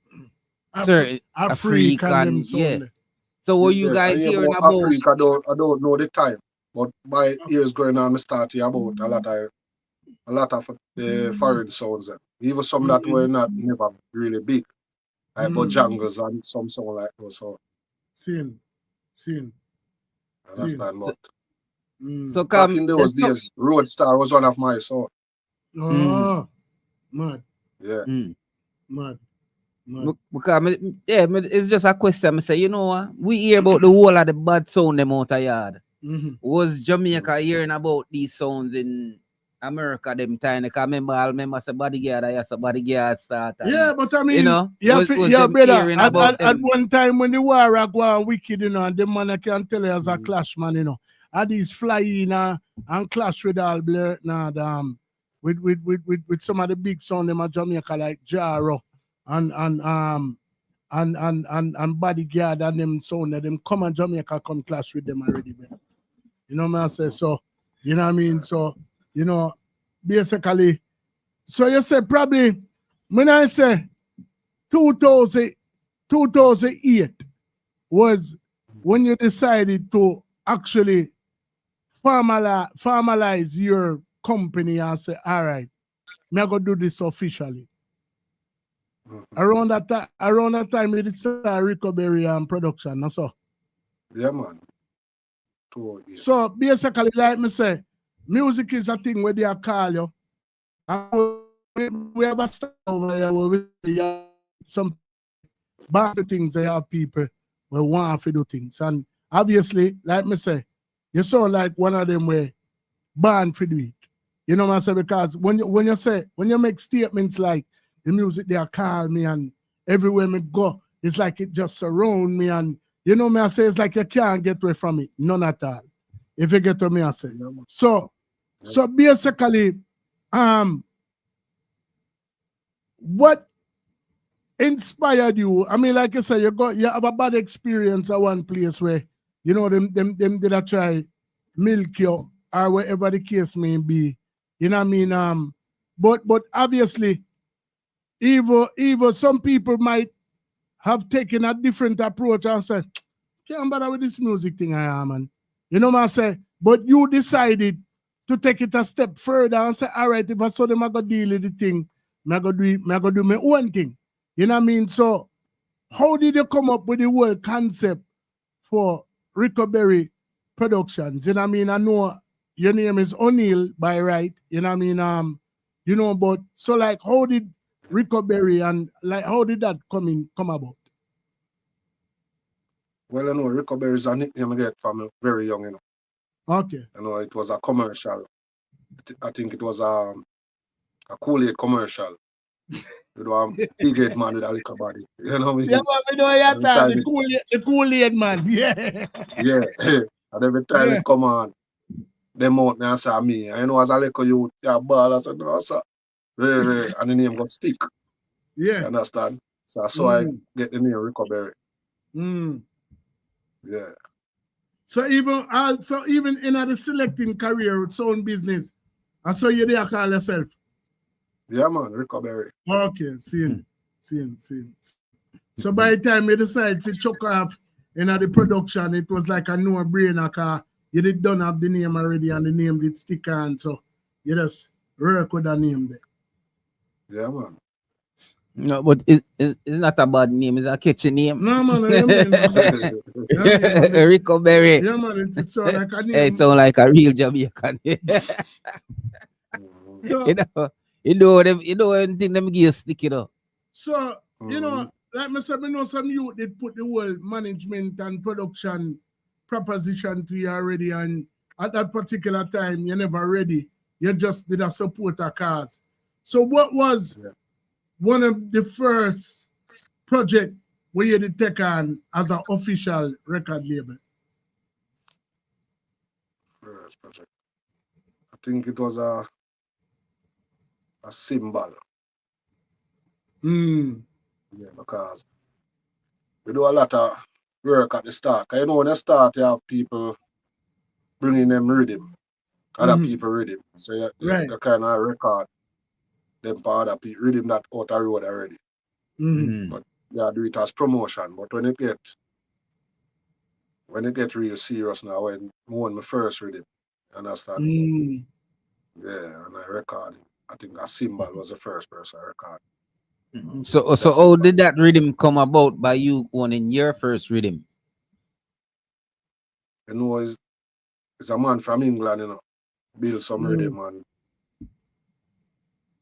certain African, yeah. So were you guys hearing about Africa? I don't know the time, but by years going on, I start hear about a lot of the foreign sounds. Even some that were never really big, like Bojangles and some sound like those. So, Seen. Understand, but so back in those days, Roadstar was one of my songs. Oh, mad. Yeah. Mad. Because it's just a question. I say, you know what? We hear about the whole of the bad sound them out of yard. Was Jamaica hearing about these sounds in America them time? I remember say bodyguard, I said bodyguard start. Yeah, but I mean, you know, brother, at one time when the war go on wicked, you know, and the man I can tell you as a clash man, you know, and these flying and clash with all blur with some of the big sound them at Jamaica like Jaro and bodyguard and them sound that them come and Jamaica come clash with them already, man. You know what I say? So, you know what I mean? So, you know, basically, so you say probably when I say 2008 was when you decided to actually formalize your company and say, all right, I'm going to do this officially. Around that time, you did start Ricko Berry production, that's all. Yeah, man. So basically, like me say, music is a thing where they are call you. And we have a style over here where we have some bad things. They have people who want to do things. And obviously, like me say, you saw like one of them were born for do it. You know what I'm saying? Because when you make statements like the music they are call me and everywhere me go, it's like it just surround me and you know me I say it's like you can't get away from it. None at all. If you get to me I say. So basically, what inspired you? I mean, like you say, you have a bad experience at one place where, you know, them did I try milk you or whatever the case may be. You know what I mean? But obviously, even some people might have taken a different approach and said, can't bother with this music thing I am, man. You know what I say? But you decided to take it a step further and say, all right, if I saw them, I go deal with the thing, I go do my own thing. You know what I mean? So how did you come up with the whole concept for Ricko Berry Productions? You know what I mean? I know your name is O'Neal by right. You know what I mean? You know, but so like how did Ricko Berry and like how did that come about? Well, you know, Ricko Berry is a nickname I get from very young, you know. Okay. You know, it was a commercial. I think it was a Kool-Aid commercial. You know, I'm big head man with a little body. You know what I mean? Yeah, but we know you time the Kool-Aid man. Yeah. Yeah. And every time it come on, them out me and say me. And you know, as a little youth, ball, I said, no, sir. Really, and the name got stick. Yeah. You understand? So I get the name Ricko Berry. Yeah. So even in the selecting career with sound business, I saw you there call yourself. Yeah, man, Ricko Berry. Okay, seeing. So by the time you decide to chuck off in the production, it was like a no-brainer because you don't have the name already and the name did stick on, so you just work with the name there. Yeah, man. No, but it's not a bad name, it's a catchy name. No, man, I mean, Ricko Berry. Yeah, man, it sounds like a name. It sounds like a real Jamaican. You know anything them give stick, you know. So, you know, like I said, I know some youth did put the whole management and production proposition to you already, and at that particular time, you're never ready. You just did a support a cause. So what was one of the first project where you did take on as an official record label? First project. I think it was a symbol. Yeah, because we do a lot of work at the start. You know, when you start, you have people bringing them rhythm, other people rhythm. So you kind of record them for other people, rhythm that out the road already. But you do it as promotion. But when it get real serious now, when I won my first rhythm, you understand? Yeah, and I recorded. I think a symbol was the first person I recorded. So how did that rhythm come about by you owning your first rhythm? You know, it's a man from England, you know, build some rhythm and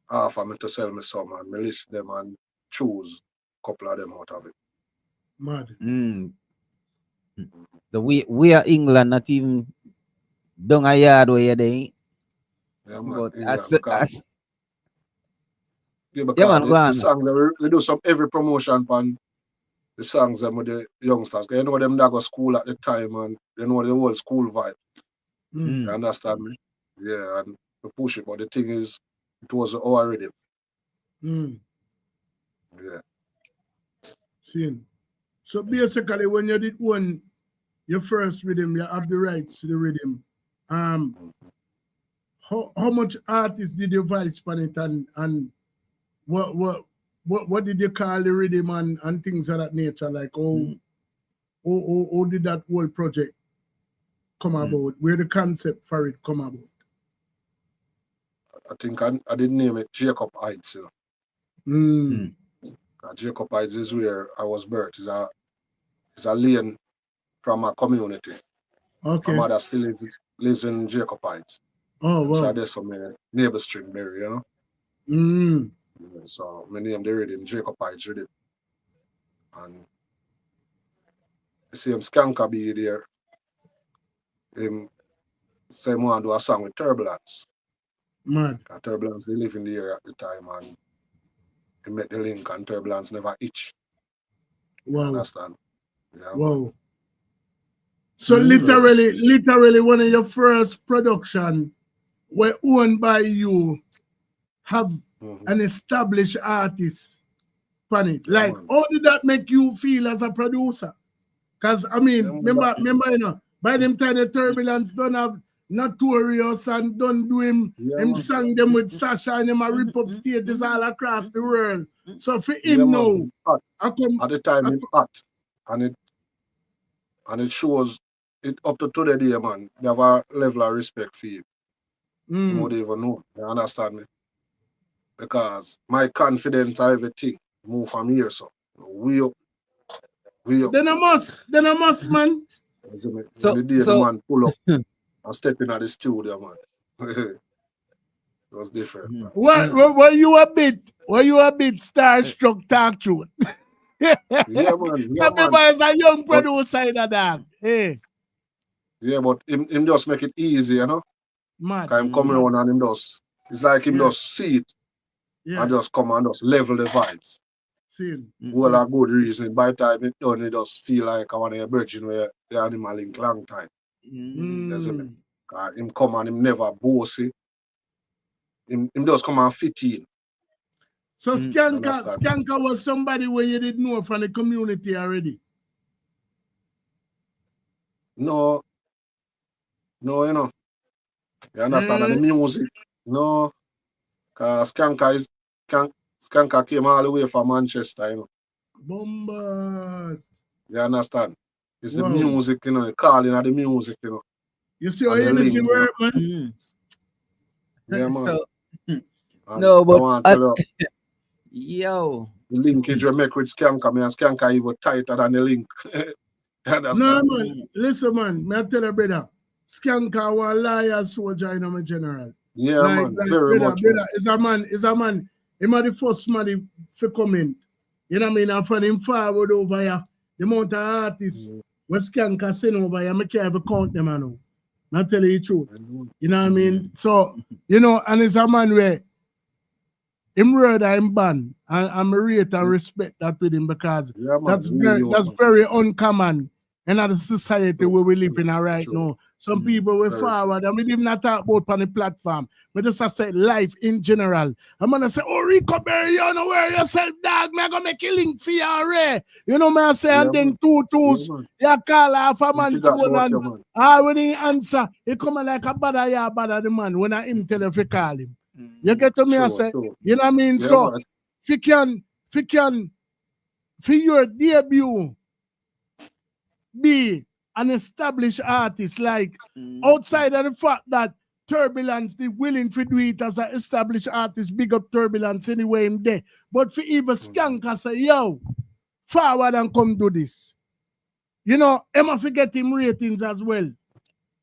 offer me to sell me some and me list them and choose a couple of them out of it. Mad. So we are England, not even down a yard where you're there. Yeah, man. But the songs that we do some every promotion on the songs them with the youngsters. You know them that go school at the time and you know the whole school vibe. You understand me? Yeah, and we push it, but the thing is it was our rhythm. Yeah. Seeing. So basically when you did one your first rhythm, you have the rights to the rhythm. How much artists did you voice on it and what did you call the rhythm and things of that nature? Like how did that whole project come about? Where the concept for it come about? I think I did name it Jacob Heights, you know. Jacob Heights is where I was birthed. It's a lane from a community. Okay. My mother still lives in Jacob Heights. Oh, wow. So there's some neighbor street Berry, you know. So my name the rhythm Jacob Heights rhythm. And the same Skanka be there. Him say want to do a song with Turbulence. Mad. Turbulence they live in the area at the time and he met the link and Turbulence never itch. Wow. You understand? Yeah, wow. Man. So literally one of your first production were owned by you have an established artist Pan like, how did that make you feel as a producer? Because I mean, remember, you know, by them time the Turbulence don't have Notorious and don't do him sang them with Sasha and him a rip up stages all across the world. So for him now, at the time it's hot and it shows it up to today, man. They have a level of respect for you. You would even know. You understand me? Because my confidence and everything move from here, so we up. Then I must, man. So the man pull up and step in at the studio, man. It was different. Man. Were you a bit starstruck talk through? Yeah, man. Some people as a young producer in a dog. Hey. Yeah, but him just make it easy, you know? Mad. Him come around and him just, it's like him just see it and just come and just level the vibes. Well, a good reason. By the time it done, it just feel like I want to be a virgin where the animal link long time. Him come and him never bossy. Him just come and fit in. So Skanka was somebody where you didn't know from the community already? No, you know. You understand the music? No. Because Skanka came all the way from Manchester, you know. Bombard. You understand? It's the music, you know, the calling of the music, you know. You see how energy work, man? Yeah, man. So, no, but yo. The linkage we make with Skanka, man, Skanka even tighter than the link. No, man. Listen, man. Me tell you, brother. Skanka was a liar soldier in my general. Yeah, man. Very much. Brother, is a man. Him are the first man to come in. You know what I mean? And for him forward over here, the amount of artists we Skanka send over here, I can't even count them, I know. I tell you the truth. You know what I mean? So, you know, and it's a man where him murder him ban, and I rate and respect that with him because that's very uncommon in the society where we live in right now. Some people will forward, and we didn't not talk about on the platform. But just I say life in general. I'm gonna say, oh, Ricko Berry, you know where yourself, dog. I'm gonna make a link for you already. You know, I say, and then two tools, you call off a man phone, and when he answer, he come like a bad the man when I him tell if you call him. You get to me, I say, you know what I mean? So, if you can, for your debut, be an established artist, like outside of the fact that Turbulence, they willing to do it as an established artist, big up Turbulence anyway in there. But for even Skanka say, yo, forward and come do this. You know, Emma forget him ratings as well.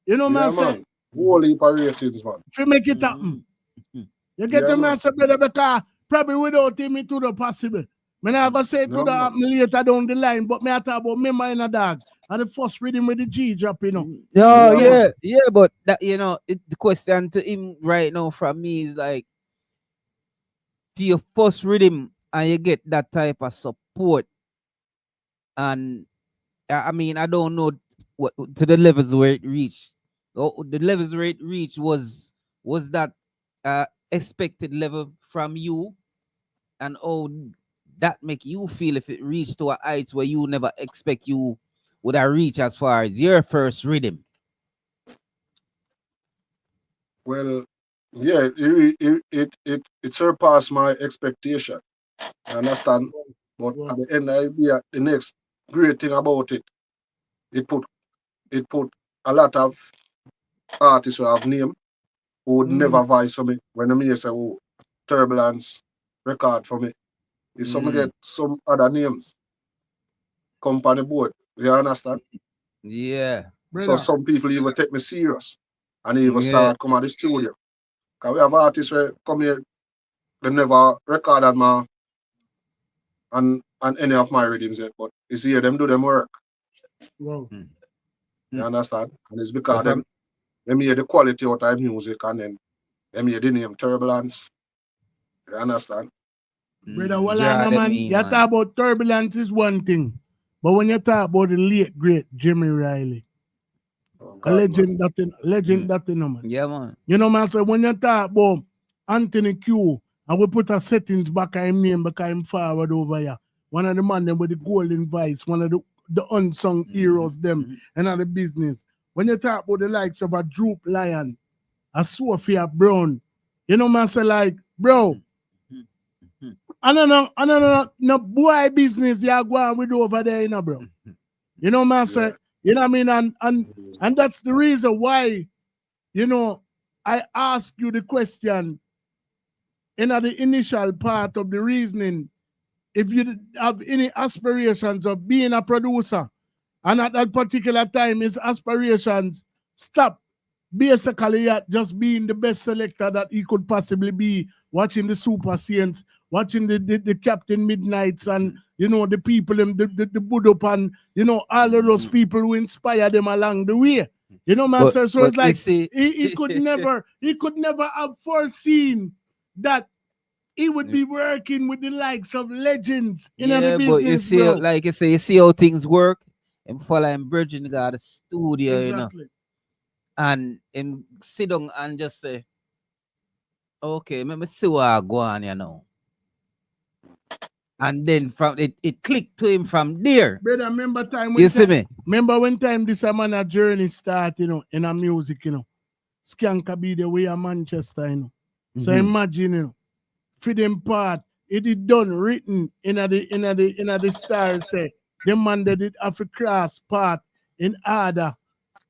You know what I say? Whole heap of ratings, man. To make it happen. You get to me and say, brother, because probably without him, it would have possible. I'm not going to say it would have happened later down the line, but I talk about me and a dog. And the first rhythm with the G drop, you know. No, yeah, but that, you know, the question to him right now from me is like, to your first rhythm and you get that type of support, and I mean, I don't know what to the levels where it reached. The levels where it reached was that expected level from you, and that make you feel if it reached to a heights where you never expect you would have reached as far as your first rhythm. Well, yeah, it surpassed my expectation. I understand, but at the end of the day, the next great thing about it, it put a lot of artists who have name who would never voice for me when I say, oh, Turbulence record for me. Is some get some other names company board. You understand? Yeah. So some people even take me serious and even start come at the studio. Because we have artists who come here, they never recorded my and any of my rhythms yet, but it's here them do them work. Wow. You understand? And it's because them hear the quality of their music and then them hear the name Turbulence. You understand? Brother, man, you talk about Turbulence is one thing. But when you talk about the late, great Jimmy Riley, a legend that man. Yeah, man. You know, man, so when you talk about Anthony Q And we put our settings back on him name because I'm forward over here. One of the man them with the golden voice, one of the unsung heroes them and the business. When you talk about the likes of a Droop Lion, a Sophia Brown, you know man say like, bro, I don't know, no boy business you go on with over there, you know, bro. You know man say, you know what I mean? And that's the reason why, you know, I ask you the question in the initial part of the reasoning, if you have any aspirations of being a producer, and at that particular time his aspirations stop basically at just being the best selector that he could possibly be, watching the Super Saints, watching the Captain Midnights and, you know, the people, the Budup and, you know, all of those people who inspire them along the way. You know, man, so it's like he could never have foreseen that he would be working with the likes of legends in the business. But you see, bro. like you say, you see how things work. And follow him Virgin got a studio, Exactly. you know. And sit down and just say, okay, let me see what I go on, you know. And then from it clicked to him from there. Brother, remember time when you see me? Remember when time this man a journey start, you know, in a music, you know. Skanka be the way of Manchester, you know. So imagine, you know, for them part, it is done written in the stars say the man that did have to cross part in order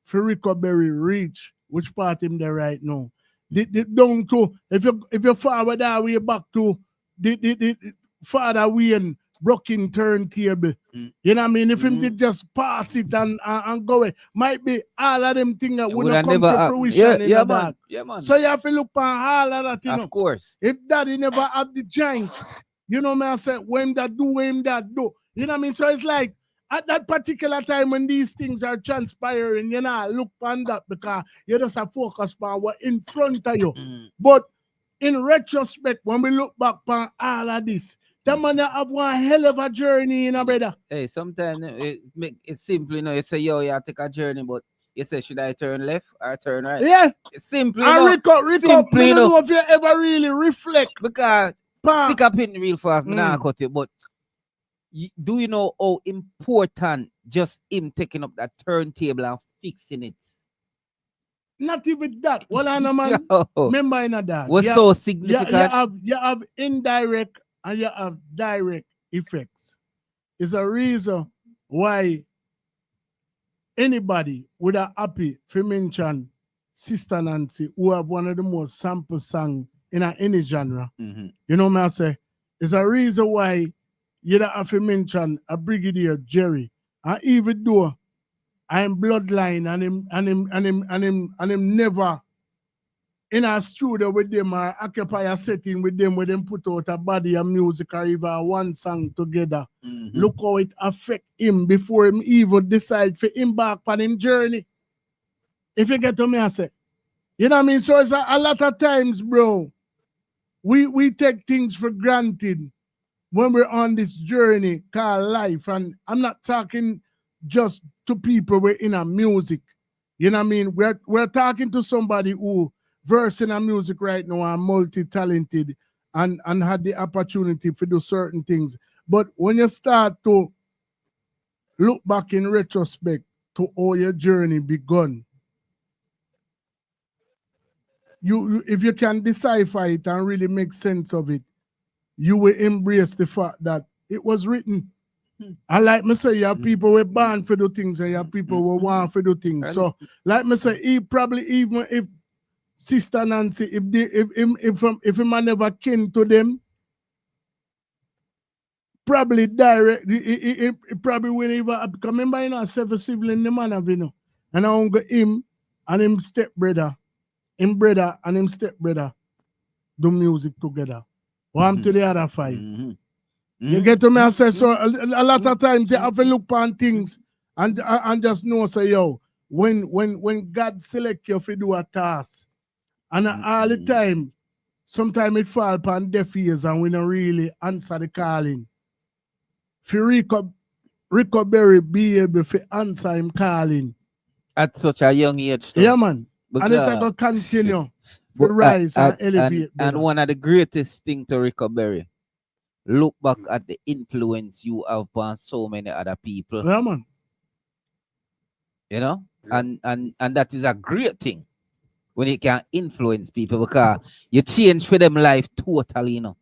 for Ricko Berry reach which part him there right now. The down to if you forward that way back to the father Wayne broken turntable. You know what I mean? If him did just pass it and go away, might be all of them things that would not come to fruition in the dark. Yeah, man. So you have to look on all of that, you know. Of course. If daddy never have the giant, you know me, I say, when that do, when that do. You know what I mean? So it's like, at that particular time when these things are transpiring, you know, look on that because you just have focus on what in front of you. But in retrospect, when we look back on all of this, that man have one hell of a journey, you know, brother. Hey, sometimes it's simple, you know, you say, yo, you take a journey, but you say, should I turn left or turn right? Yeah. It's simple, And Ricko, simple, I don't know if you ever really reflect. Because stick up in real fast, me not cut it, but do you know how important just him taking up that turntable and fixing it? Not even that. Well, I know, man. Remember in that. Was so significant. You have indirect and you have direct effects. It's a reason why anybody would have happy to mention Sister Nancy, who have one of the most sample songs in any genre. You know what I say? It's a reason why you don't have to mention a Brigadier Jerry. And even though I'm bloodline and him never in a studio with them or occupy a setting with them where them put out a body of music or even one song together. Look how it affect him before him even decide to embark on him journey. If you get to me, I say. You know what I mean? So it's a lot of times, bro, we take things for granted when we're on this journey called life. And I'm not talking just to people we're in a music. You know what I mean? We're talking to somebody who verse in a music right now and multi-talented and had the opportunity to do certain things. But when you start to look back in retrospect to how your journey begun, you if you can decipher it and really make sense of it, you will embrace the fact that it was written. And like me say, you have people who are born for do things and you have people who want for do things. So like me say, he probably even if Sister Nancy, if him never kin to them, probably direct, he probably will even because remember, you know, seven sibling the man have, you know. And I want go him and him stepbrother, him brother and him stepbrother do music together. One to the other five. You get to me, I say, so a lot of times you have to look on things and just know, say, yo, when God select you to do a task, and all the time, sometimes it fall upon deaf ears and we don't really answer the calling. For Ricko Berry be able to answer him calling. At such a young age. Yeah, man. And it's going to continue. for rise and elevate. And one of the greatest thing to Ricko Berry, look back at the influence you have on so many other people. Yeah, man. You know? Yeah. And that is a great thing when you can influence people because you change for them life totally, you know.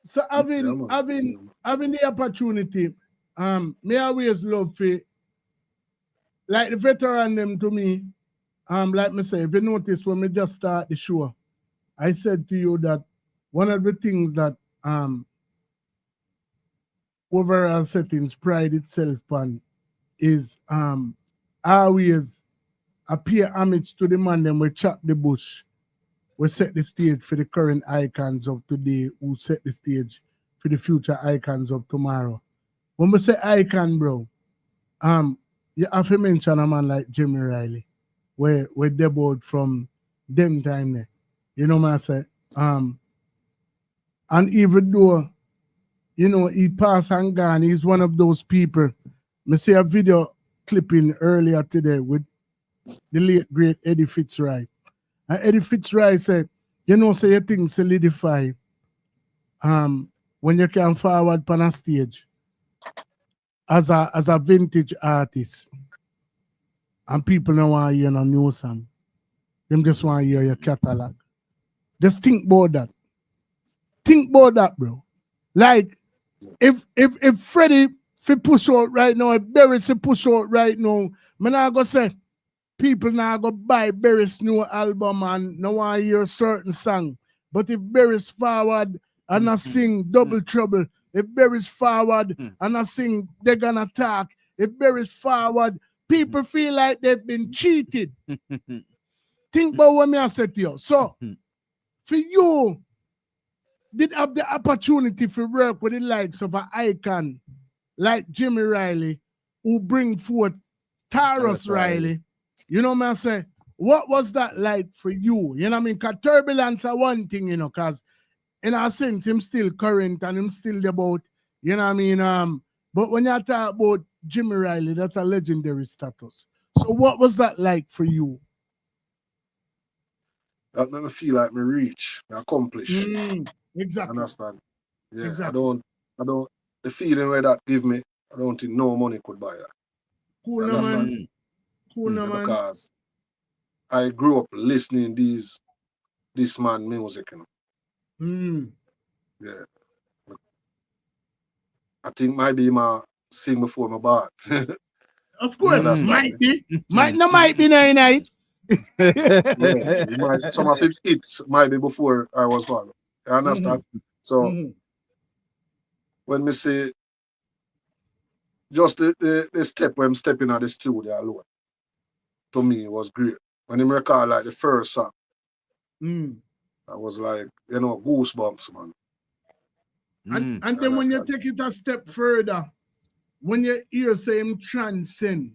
So having the opportunity, me always love it. Like the veteran them to me, like me say, if you notice when me just start the show, I said to you that one of the things that overall settings pride itself on is always appear homage to the man them we chop the bush. We set the stage for the current icons of today who set the stage for the future icons of tomorrow. When we say icon, bro, you have to mention a man like Jimmy Riley, where debuted from them time there. You know what I say? And even though, you know, he passed and gone, he's one of those people. I see a video clipping earlier today with the late great Eddie Fitzroy. And Eddie Fitzroy said, you know, say your thing solidify when you can forward on a stage as a vintage artist. And people don't want to hear no new song. Them just want to hear your catalog. Just think about that. Think about that, bro. Like, if Freddie fi push out right now, if Berry fi push out right now, me not go say people now go buy Berry's new album and no want to hear a certain song. But if Berry's forward and I sing Double Trouble, if Berry's forward and I sing They're Gonna Talk, if Berry's forward, people feel like they've been cheated. Think about what me I said to you. So, for you, did have the opportunity to work with the likes of an icon like Jimmy Riley, who bring forth Taurus Riley. You know what I say? What was that like for you? You know what I mean? Because turbulence are one thing, you know, because in a sense, him still current and him still about, you know what I mean? But when you talk about Jimmy Riley, that's a legendary status. So what was that like for you? That made me feel like me reach, me accomplish. Exactly. Understand? Yeah, exactly. I don't, the feeling where that give me, I don't think no money could buy that. Cool, no, man. Cool, no, man. Because I grew up listening this man music, you know. Yeah. I think maybe my sing before my bar. Of course, might be. Might be night. Yeah, some of his hits might be before I was born. You understand? So when me say just the step when I'm stepping out the studio alone, to me it was great. When I recall like the first song, I was like, you know, goosebumps, man. And then when you take it a step further, when you hear say him transcend,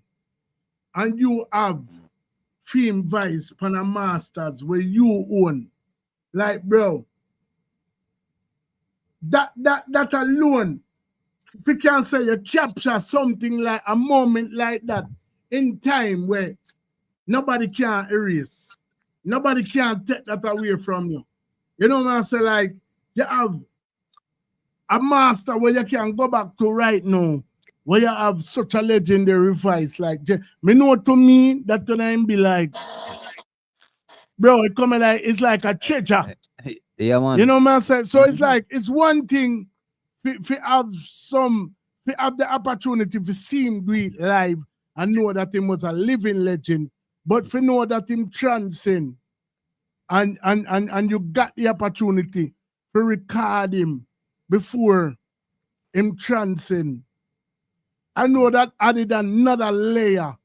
and you have Fame Vice Pana Masters where you own, like bro, that alone, we can say you capture something like a moment like that in time where nobody can erase, nobody can take that away from you. You know what I say? Like you have a master where you can go back to right now, where you have such a legendary voice like me know to me that when I be like, bro, it coming like it's like a treasure. Yeah, man. You know what I say? So it's like it's one thing to have the opportunity to see him do it live and know that he was a living legend, but for know that him transcend and you got the opportunity to record him before him transcend. I know that added another layer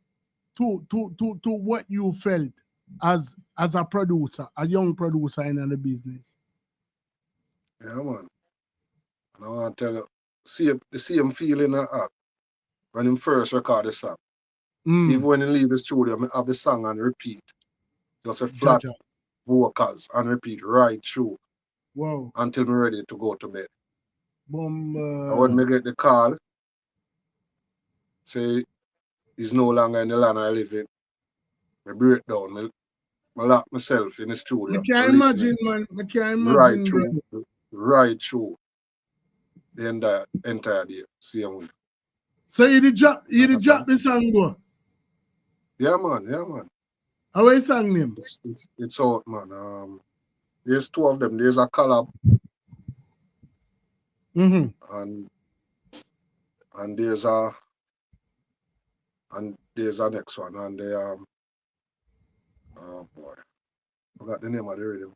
to what you felt as a producer, a young producer in the business. Yeah, man. And I want to tell you, the same feeling I had when him first recorded the song. Even when he leave the studio, I have the song and repeat. Just a flat vocals and repeat right through. Wow. Until I'm ready to go to bed. And when me get the call, say he's no longer in the land I live in, me break down. I lock myself in the studio. I can't imagine, man. I can't imagine. Right through the entire day. Same way. So you did drop the song go? Yeah, man. How is the song name? It's out, man. There's two of them. There's a collab. Mm-hmm. And there's a next one. And they oh boy. I forgot the name of the rhythm.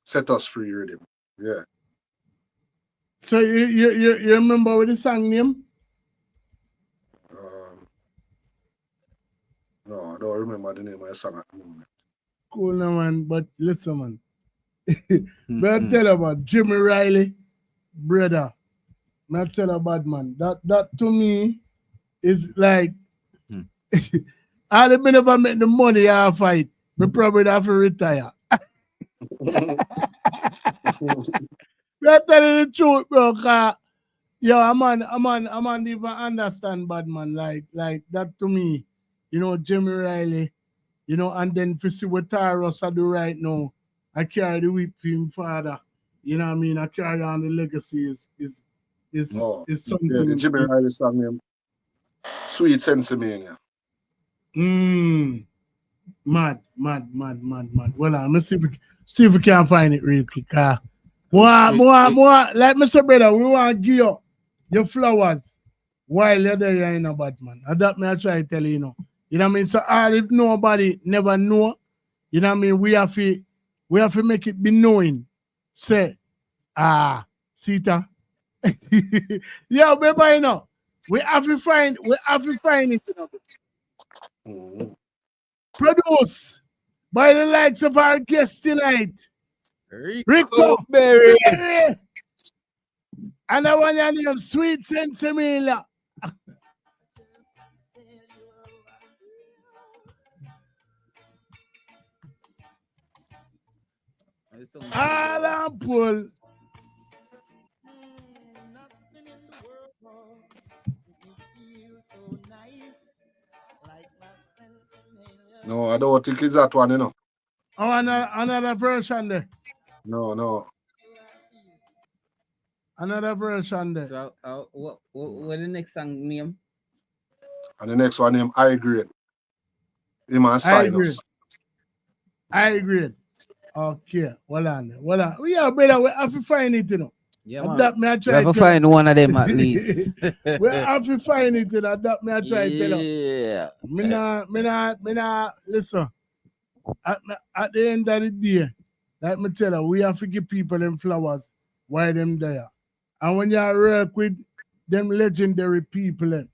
Set Us Free rhythm. Yeah. So you remember what the song name? No, I don't remember the name of the song at the moment. Cool, no, man. But listen, man. But I tell you about Jimmy Riley, brother. I tell you about, man. That to me is like all the never make the money I fight. We probably have to retire. We're telling the truth, bro. Yo, I'm on even understand bad man. Like that to me, Jimmy Riley, and then to see what Tyros I do right now, I carry the whip for him father. You know what I mean? I carry on the legacy is something. Yeah, the Jimmy Riley song name, Sweet Sensimania. Mad. Well, I'm gonna see if we can find it real quick. More. Like Mr. Brother, we want to give you your flowers while you're there in a Batman. And that I try to tell you, You know what I mean? So if nobody never know, you know what I mean, we have to make it be knowing. Say, Sita. Yeah, baby, we have to find it. Produced by the likes of our guest tonight, Ricko Berry. And I want your name, Sweet Sensimania. All I'm pull. No, I don't think it's that one, Oh, another version there. No. Another version there. So, what the next song name? And the next one name, I Grade. Him and Sinus. I agree. Okay, well on. Yeah, brother, we have to find it, Yeah, man. That me I try we have to find one of them at least. We have to find it, That me I try to tell you. Yeah. Me nah, listen. At the end of the day, like me tell you, we have to give people them flowers while them there. And when you work with them legendary people, you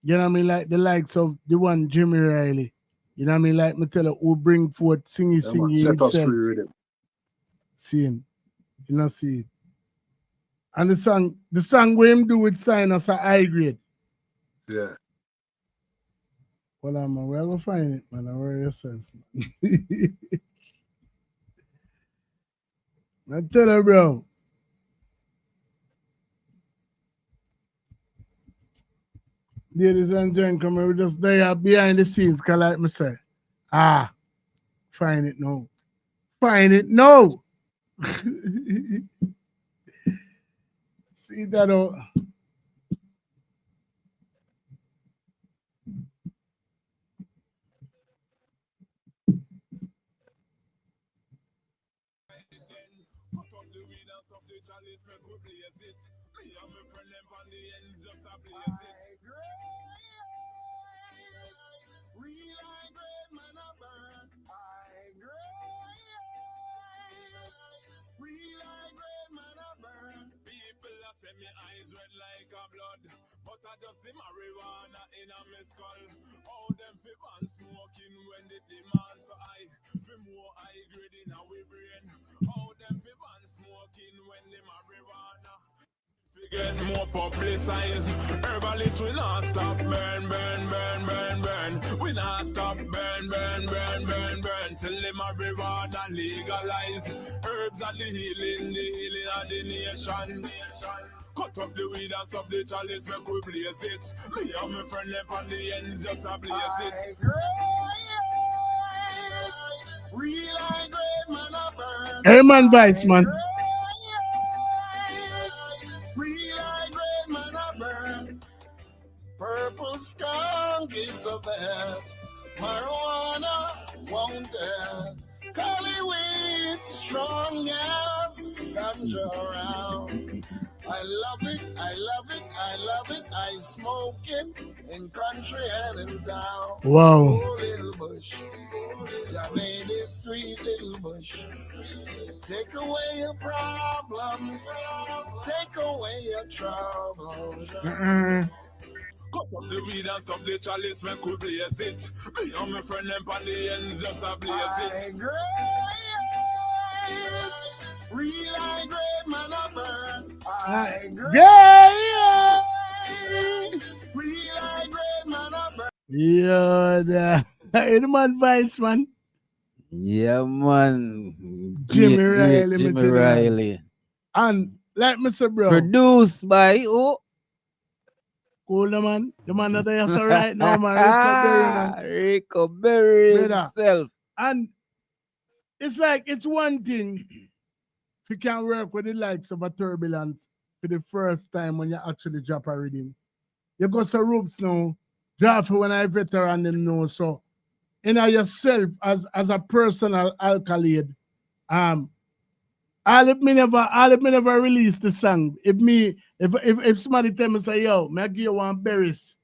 know what I mean, like the likes of the one Jimmy Riley, you know what I mean, like me tell you, who bring forth singing Set Us Free rhythm. Seeing, see it. And the song we him do with Sinus are high grade. Yeah. Well, man, we're going to find it, man. Don't worry yourself. I tell you, bro. Ladies and gentlemen, we just there behind the scenes, because like me say, find it now. Find it now. See that out. Me eyes red like a blood, but I just the marijuana in a me skull. How them fi ban smoking when the demand so high, fi more high grade in our brain. How them fi ban smoking when the marijuana fi get more publicized. Herbalists will not stop burn. We not stop burn till the marijuana legalized. Herbs are the healing of the nation. Cut up the weed and stop the chalice, make we blaze it. Me and my friend left on the end, just a blaze it. Real high grade man a burn. Herman Vice, man. Real high grade man a burn. Purple skunk is the best. Marijuana won't tell. Cali weed, strong as ganja around. I love it, I love it, I love it. I smoke it in country and in town. Wow. Oh, little bush, you made this sweet little bush. Take away your problems, take away your troubles. Cut up the weed and stop the chalice, when cool blaze it. Me and my friend them on the ends just a blaze it. Real high grade man a burn. High grade. Real high grade man a burn. Yeah, the Herman Vice, man. Yeah, man. Jimmy Riley. Jimmy Riley. And like Mr. Bro. Produced by who? Cool, man. The man that is right now, man. Ricko Berry, man. Ricko Berry himself. And it's like, it's one thing if you can work with the likes of a Turbulence for the first time when you actually drop a rhythm. You got some ropes now, drop when I veteran them know. So, you know, yourself as a personal alkaloid, all of me never release the song. If somebody tell me say, yo, me give you one berries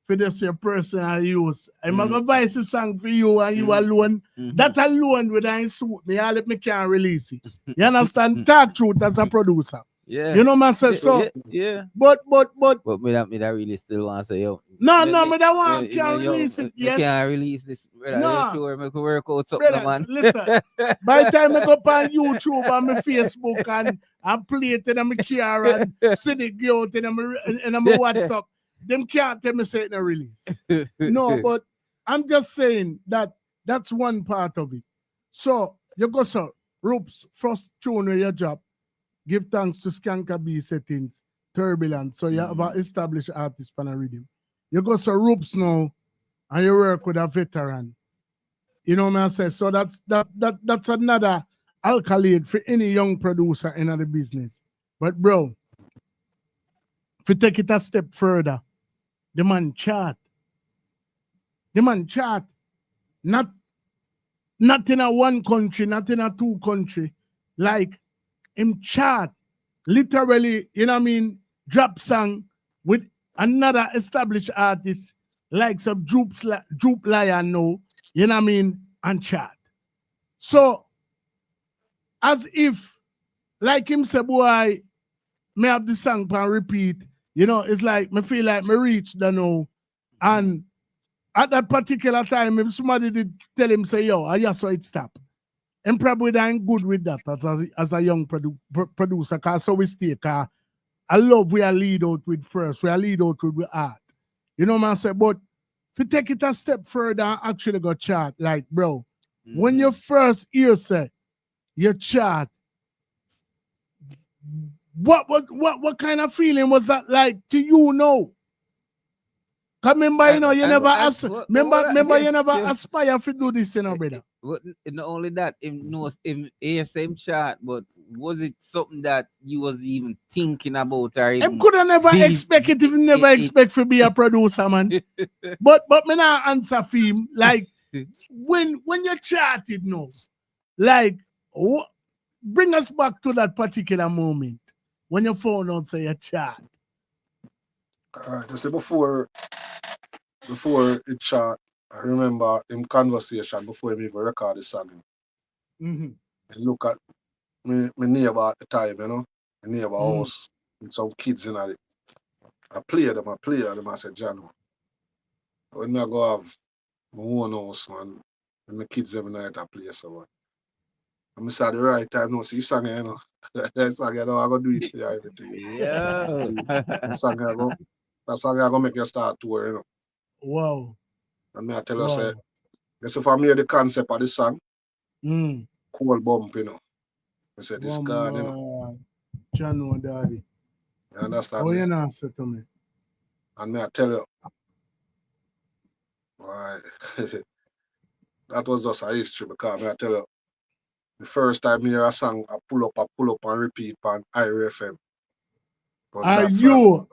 for this your personal use. I'm gonna advise the song for you and you alone. That alone would I suit me, all of me can't release it. You understand? Talk truth as a producer. Yeah. You know what I'm saying? So yeah. But me that really still want to say, yo. No, me that one can't release it. You can't release this, brother. No. Sure, make work out something, Brother, man. listen, by the time I go up on YouTube and my Facebook and play it in my car and send it out in my WhatsApp, them can't tell me say it in a release. No, but I'm just saying that that's one part of it. So you go, sir, Roops, first tune with your job. Give thanks to Skanka B settings, Turbulent. So you have an established artist on a rhythm. You go to Roops now and you work with a veteran. You know what I say? So that's another alkaloid for any young producer in the business. But bro, if you take it a step further, the man chart. Not in a one country, not in a two country. Like him chart. Literally, you know what I mean, drop song with another established artist like some Droop Lion now, you know what I mean, and chart. So, as if, like him say, boy, me have the song and repeat, you know, it's like, me feel like me reach the know. And at that particular time, if somebody did tell him, say, yo, I just saw it stop. And probably I ain't good with that as a young producer, because so we stay, because I love we are lead out with first, we are lead out with art. You know what I'm saying? But if you take it a step further and actually go chart, like, bro, when you first hear say, your chart, what kind of feeling was that like to you now? Because remember, you know, you never you never aspire to do this, you know, brother. Not only that, him knows him same chart, but was it something that you was even thinking about? Or I could have never expect it if you never expect to be a producer, man. but me not answer for him. Like when you charted now, like bring us back to that particular moment when you found out say you chart. Just before it chart, I remember in conversation before him even record the song. And look at my neighbor at the time, you know, my neighbor house with some kids in it. I play them, I said, John, when I go have my own house, man, and my kids every night I play so I'm at the right time now, see song, you know. That song, you know, I'm gonna do it for you, everything. Yeah. See, that song I go make you start tour, you know. Wow. And me I tell you, say, this if I made the concept of the song, cool bump, you know. I said, this gone, you know. John, daddy. You understand? Oh, you know, say to me. And me I tell you, why? that was just a history because I tell you, the first time I hear a song, I pull up and repeat on IRFM. And you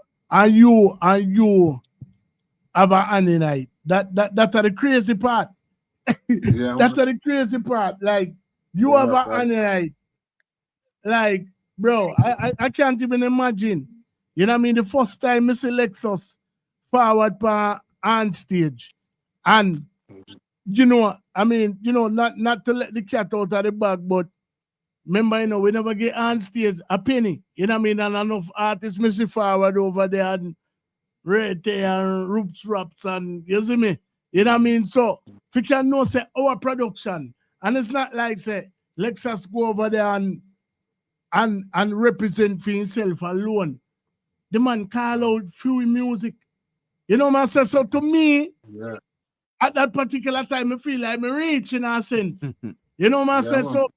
have a honey night. That's the crazy part. Yeah, that's the crazy part. Like you have a honey night. Like, bro, I can't even imagine. You know what I mean? The first time I see Lexus forward on stage. And you know, I mean, you know, not to let the cat out of the bag, but remember, you know, we never get on stage a penny. You know what I mean? And enough artists missing forward over there and Red and Roops Raps and you see me? You know what I mean? So if you can know say our production, and it's not like say Lexus go over there and represent for himself alone. The man call out few music. You know what I say? So to me, at that particular time, I feel like I'm reaching a sense. You know what I say? So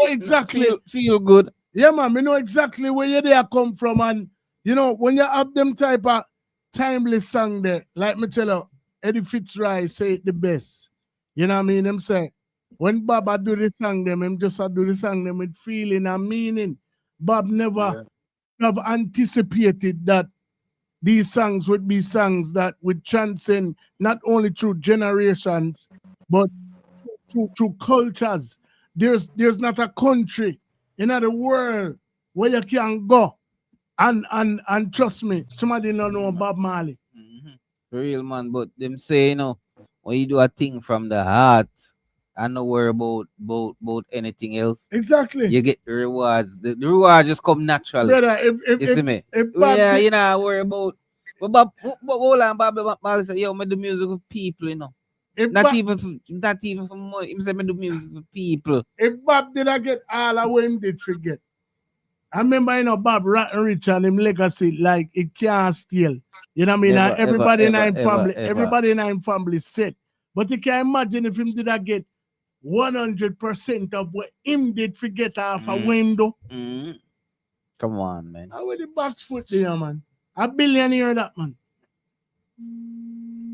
exactly. Feel good. Yeah, man, I know exactly where you there come from. And, you know, when you have them type of timeless song there, like me tell you, Eddie Fitzroy say it the best. You know what I mean? Them say, when Baba do the song them, him just do the song them with feeling and meaning. Bob never have anticipated that these songs would be songs that would transcend not only through generations, but through cultures. There's not a country in the world where you can go and trust me, somebody don't know Bob Marley. Real man, but them say, you know, when you do a thing from the heart and not worry about anything else. Exactly. You get the rewards. The rewards just come naturally. Brother, you see me? Yeah, you know, worry about. But hold on, Bob Marley say, yo, I do music for people, you know. Not even for money. He said, I do music for people. If Bob did not get all of what him did forget. I remember, you know, Bob Rotten Rich and him legacy, like, it can't steal. You know what I mean? Never, everybody ever, in his family, ever. everybody in his family said. But you can imagine if him did not get 100% of what him did forget off a window. Come on, man. How would the box foot there, man? A billionaire that, man.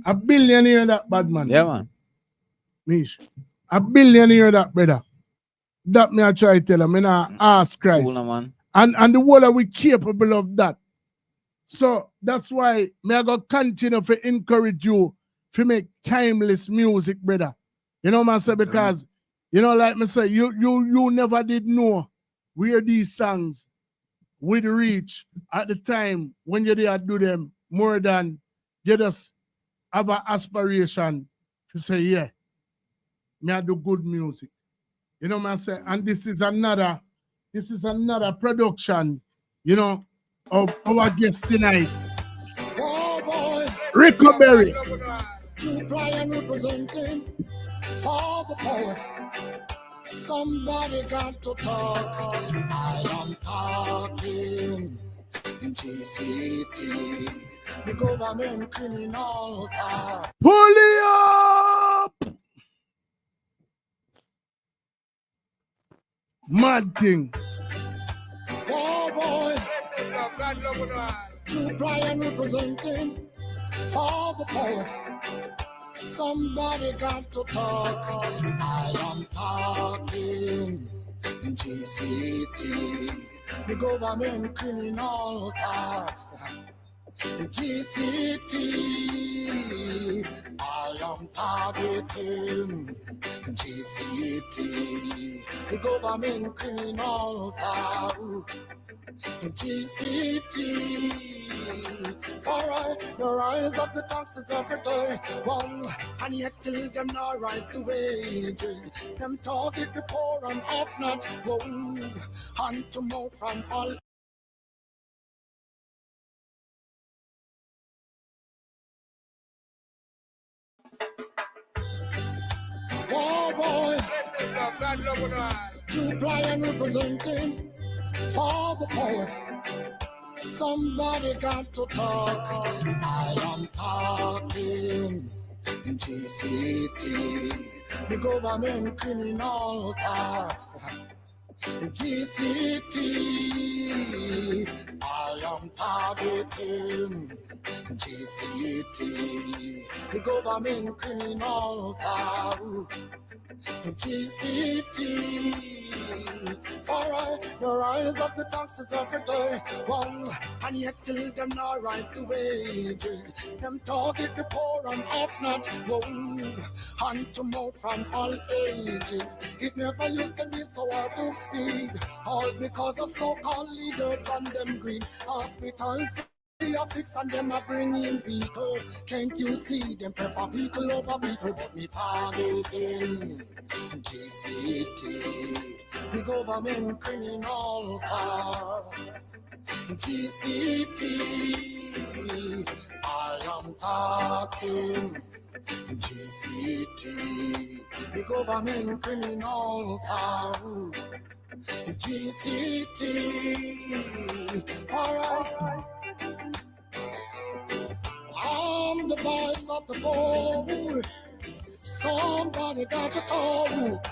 A billionaire that, bad man. Yeah, man. Mish. A billionaire that, brother. That me I try to tell him. I ask Christ. Cool, man. And the world are we capable of that. So that's why me I go continue to encourage you to make timeless music, brother. You know what I say? Because, you know, like me say, you never did know where these songs would reach at the time when you did do them more than you just have an aspiration to say, yeah, me I do good music. You know what I say? And this is another production, you know, of our guest tonight. Oh boy. Ricko Berry. To fly and representing for the poet. Somebody got to talk. I am talking in GCT. The government criminal task. Pull it up! Mad thing. Oh boy. To fly and representing for the poet. Somebody got to talk. I am talking in GCT. The government criminal task. In GCT, I am targeting GCT, the government criminal task. GCT, alright, the rise of the taxes every day, one, and yet still them not rise the wages. Them target the poor and off not, whoa, and to move from all. Oh boy, to fly and representing for the poet. Somebody got to talk. I am talking in GCT, the government criminal task. In GCT, I am targeting GCT, the government criminal files. GCT, alright, the rise of the taxes every day, one, and yet still them not rise the wages. Them target the poor and have not, whoa, hand to mouth from all ages. It never used to be so hard to feed, all because of so-called leaders and them greed. Hospitals a fix and them a bring in vehicle. Can't you see them prefer people over people? But me targeting GCT, the government criminal cause. GCT, I am talking GCT, the government criminal cause. GCT, alright. I'm the voice of the poor. Somebody got to talk.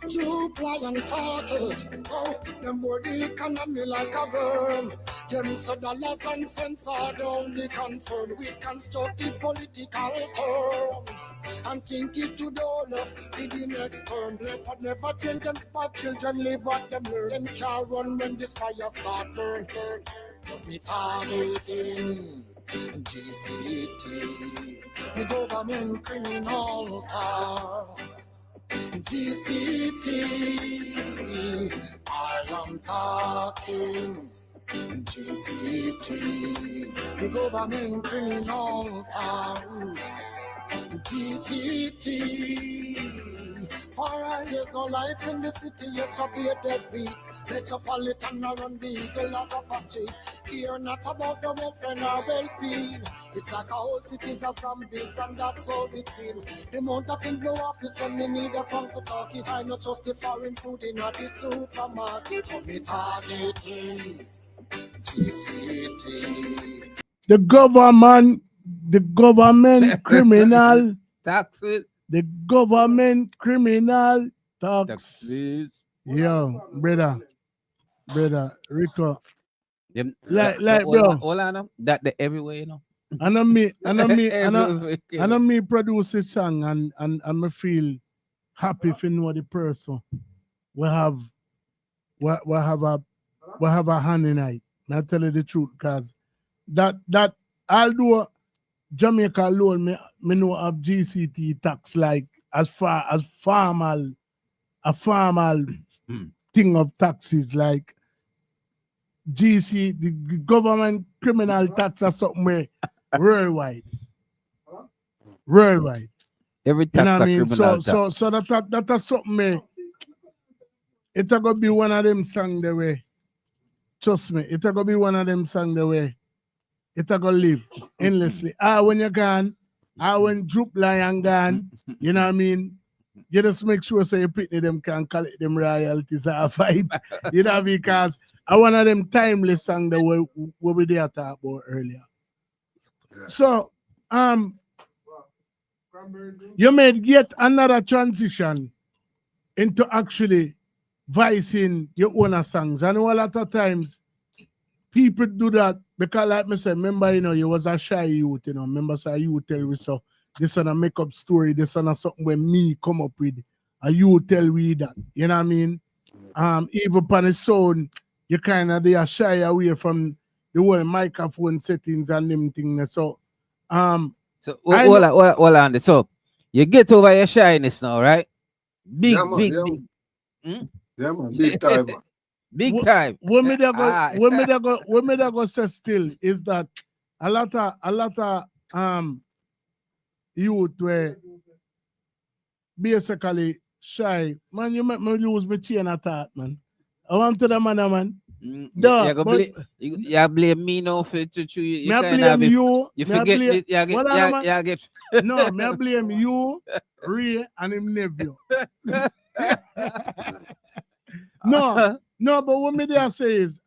To ply and target. Oh, them word the economy like a worm. Them so dollars and cents are the only concern with constructive political terms. And think it to dollars for the next term. Leopard never change them spot children live what them learn. Them can't run when this fire start burn. But me targeting GCT, the government criminal cause. GCT, I am talking GCT, the government criminal cause. GCT, for years no life in the city, yes, I'll be a deadbeat. Metropolitan around the eagle out of a street. Here not about the welfare nor well-being. It's like a whole city's of zombies and that's all it's in. The amount of things my office and me need a song to talk it. I not trust the foreign food in the supermarket. For me targeting GCT. The government criminal taxes. The government criminal taxes. Yo, brother, Ricko. Bro. All I know that the everywhere, you know. I know me produce a song and I feel happy if you know the person we have a hand in it. I tell you the truth, cause that although Jamaica alone me know of GCT tax like as far as formal thing of taxes like the government criminal tax or something where worldwide. Every tax, you know what I mean? criminal So tax. that's something it's gonna be one of them songs the way. Trust me, it's gonna be one of them songs the way. It's gonna live endlessly. When you're gone, when Droop Lion gone, you know what I mean? You just make sure so you pick them can collect them royalties or fight. You know, because I one of them timeless songs that we did talk about earlier. So you made yet another transition into actually voicing your own songs. I know a lot of times people do that because like me say, remember, you know, you was a shy youth, you know, remember so you tell me so this on a make-up story, this on a something where me come up with, and you tell me that, you know what I mean? Even upon the sound, you kind of they are shy away from the whole microphone settings and them things. So, hold on. So, you get over your shyness now, right? Big. Yeah, man, big time, man. Big time. What me that go say still is that a lot of youth were basically shy. Man, you make me lose my chain of thought, man. I want to the man. You blame me now for you. I blame you. You forget it. You get. No, I blame you, Ray, and him nephew. No, but what me there say is,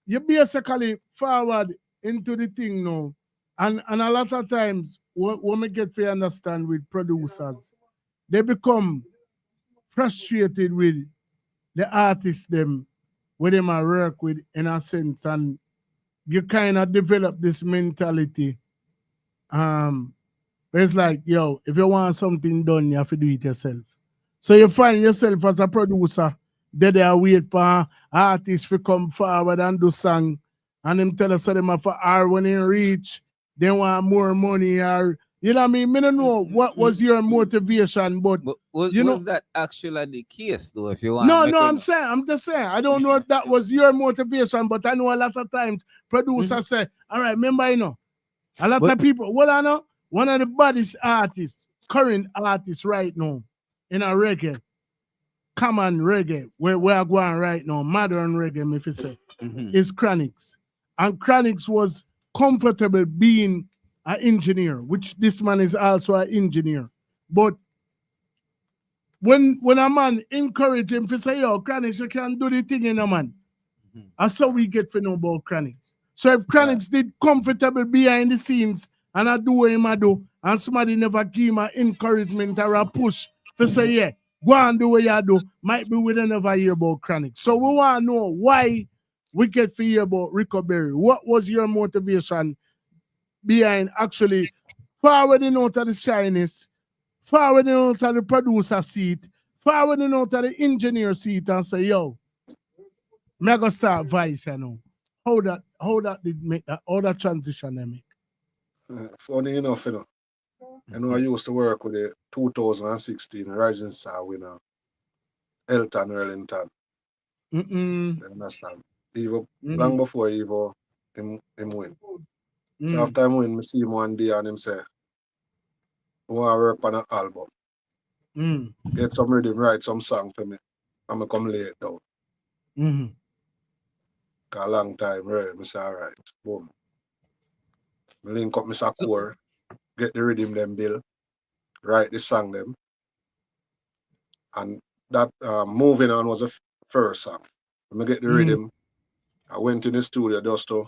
you basically forward into the thing now, and a lot of times what me get to understand with producers, they become frustrated with the artists them with him I work with in a sense, and you kind of develop this mentality. Where it's like, yo, if you want something done, you have to do it yourself. So you find yourself as a producer, they wait for artists to come forward and do song, and them tell us that them have hour when they reach, they want more money, or you know what I mean? I don't know what was your motivation, but was that actually the case though? If you want, no, I'm just saying, I don't know if that was your motivation, but I know a lot of times producers say, all right, remember, a lot of people, well, I know one of the baddest artists, current artists right now in a reggae, common reggae, where we are going right now, modern reggae, if you say, is Chronix. And Chronix was comfortable being an engineer, which this man is also an engineer. But when a man encourage him to say, yo, Chronix, you can do the thing, man. That's how we get to know about Chronix. So if Chronix did comfortable behind the scenes and I do what I do, and somebody never give him an encouragement or a push to say, yeah, go and do what you do, might be we don't never hear about Chronix. So we want to know why we get to hear about Ricko Berry. What was your motivation behind actually forwarding out of the shyness, forwarding out of the producer seat, forwarding out of the engineer seat and say, yo, I'm going to start Vice, How that did make that, how that transition they make? Funny enough, I used to work with the 2016 Rising Star winner, Elton Wellington. You understand? Even long before Evo, him win. So after him win, I see him one day and him say, I want to work on an album. Get some rhythm, write some song for me. I'm going to come lay it down. A long time, right? I say, all right, boom. I link up Mr. Core, get the rhythm them bill, write the song them. And that Moving On was the first song. When I get the rhythm, I went in the studio just to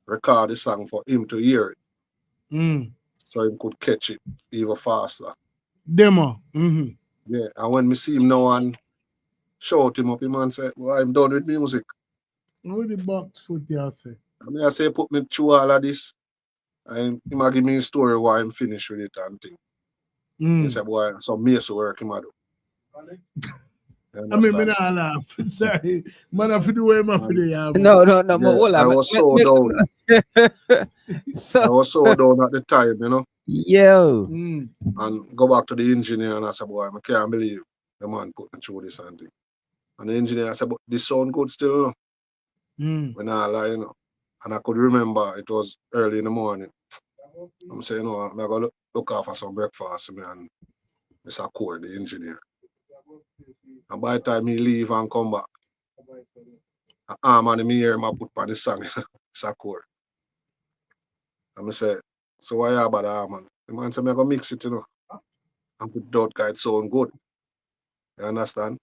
record the song for him to hear it. So he could catch it even faster. Demo. Yeah, and when I see him now and shout him up, him and say, well, I'm done with music. What the box foot you say? I say, put me through all of this. And he might give me a story why I'm finished with it and thing. He said, boy, some mace work him do. I mean, I not laugh. Sorry. Man, I feel the way my feel. No, I was so down. I was so down at the time, Yo. And go back to the engineer and I said, boy, I can't believe the man put me through this and thing. And the engineer said, but this sound good still, When I lie, And I could remember it was early in the morning. I'm saying, I'm going to look out for some breakfast, and Mr. Core, the engineer. And by the time he leave and come back, an arm and me hear him put on the song, Mr. Core. And I say, so why you about the arm? The man said, I'm going to mix it, and put that guy, it sound good. You understand?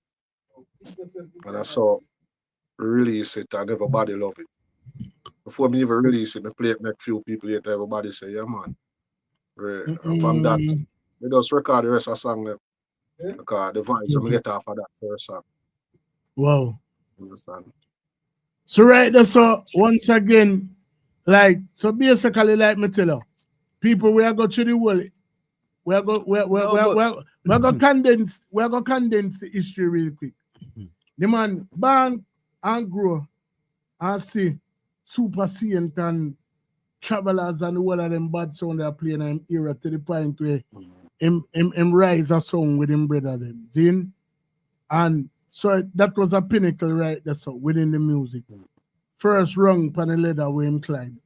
And I saw release it and everybody love it. Before me even release it, I play it, make few people hear it, everybody say, yeah, man. And from that, we just record the rest of the song there. Because the vibes, so I get off of that first song. Wow. You understand? So right there, so once again, so basically, like me tell you, people, we are going through the world. We're going to condense the history real quick. The man born and grow and see Super Saint and Travelers and all of them bad sound they are playing in era to the point where him rise a song with him brother them. See? And so that was a pinnacle right there so within the music. First rung pan the leather where him climb.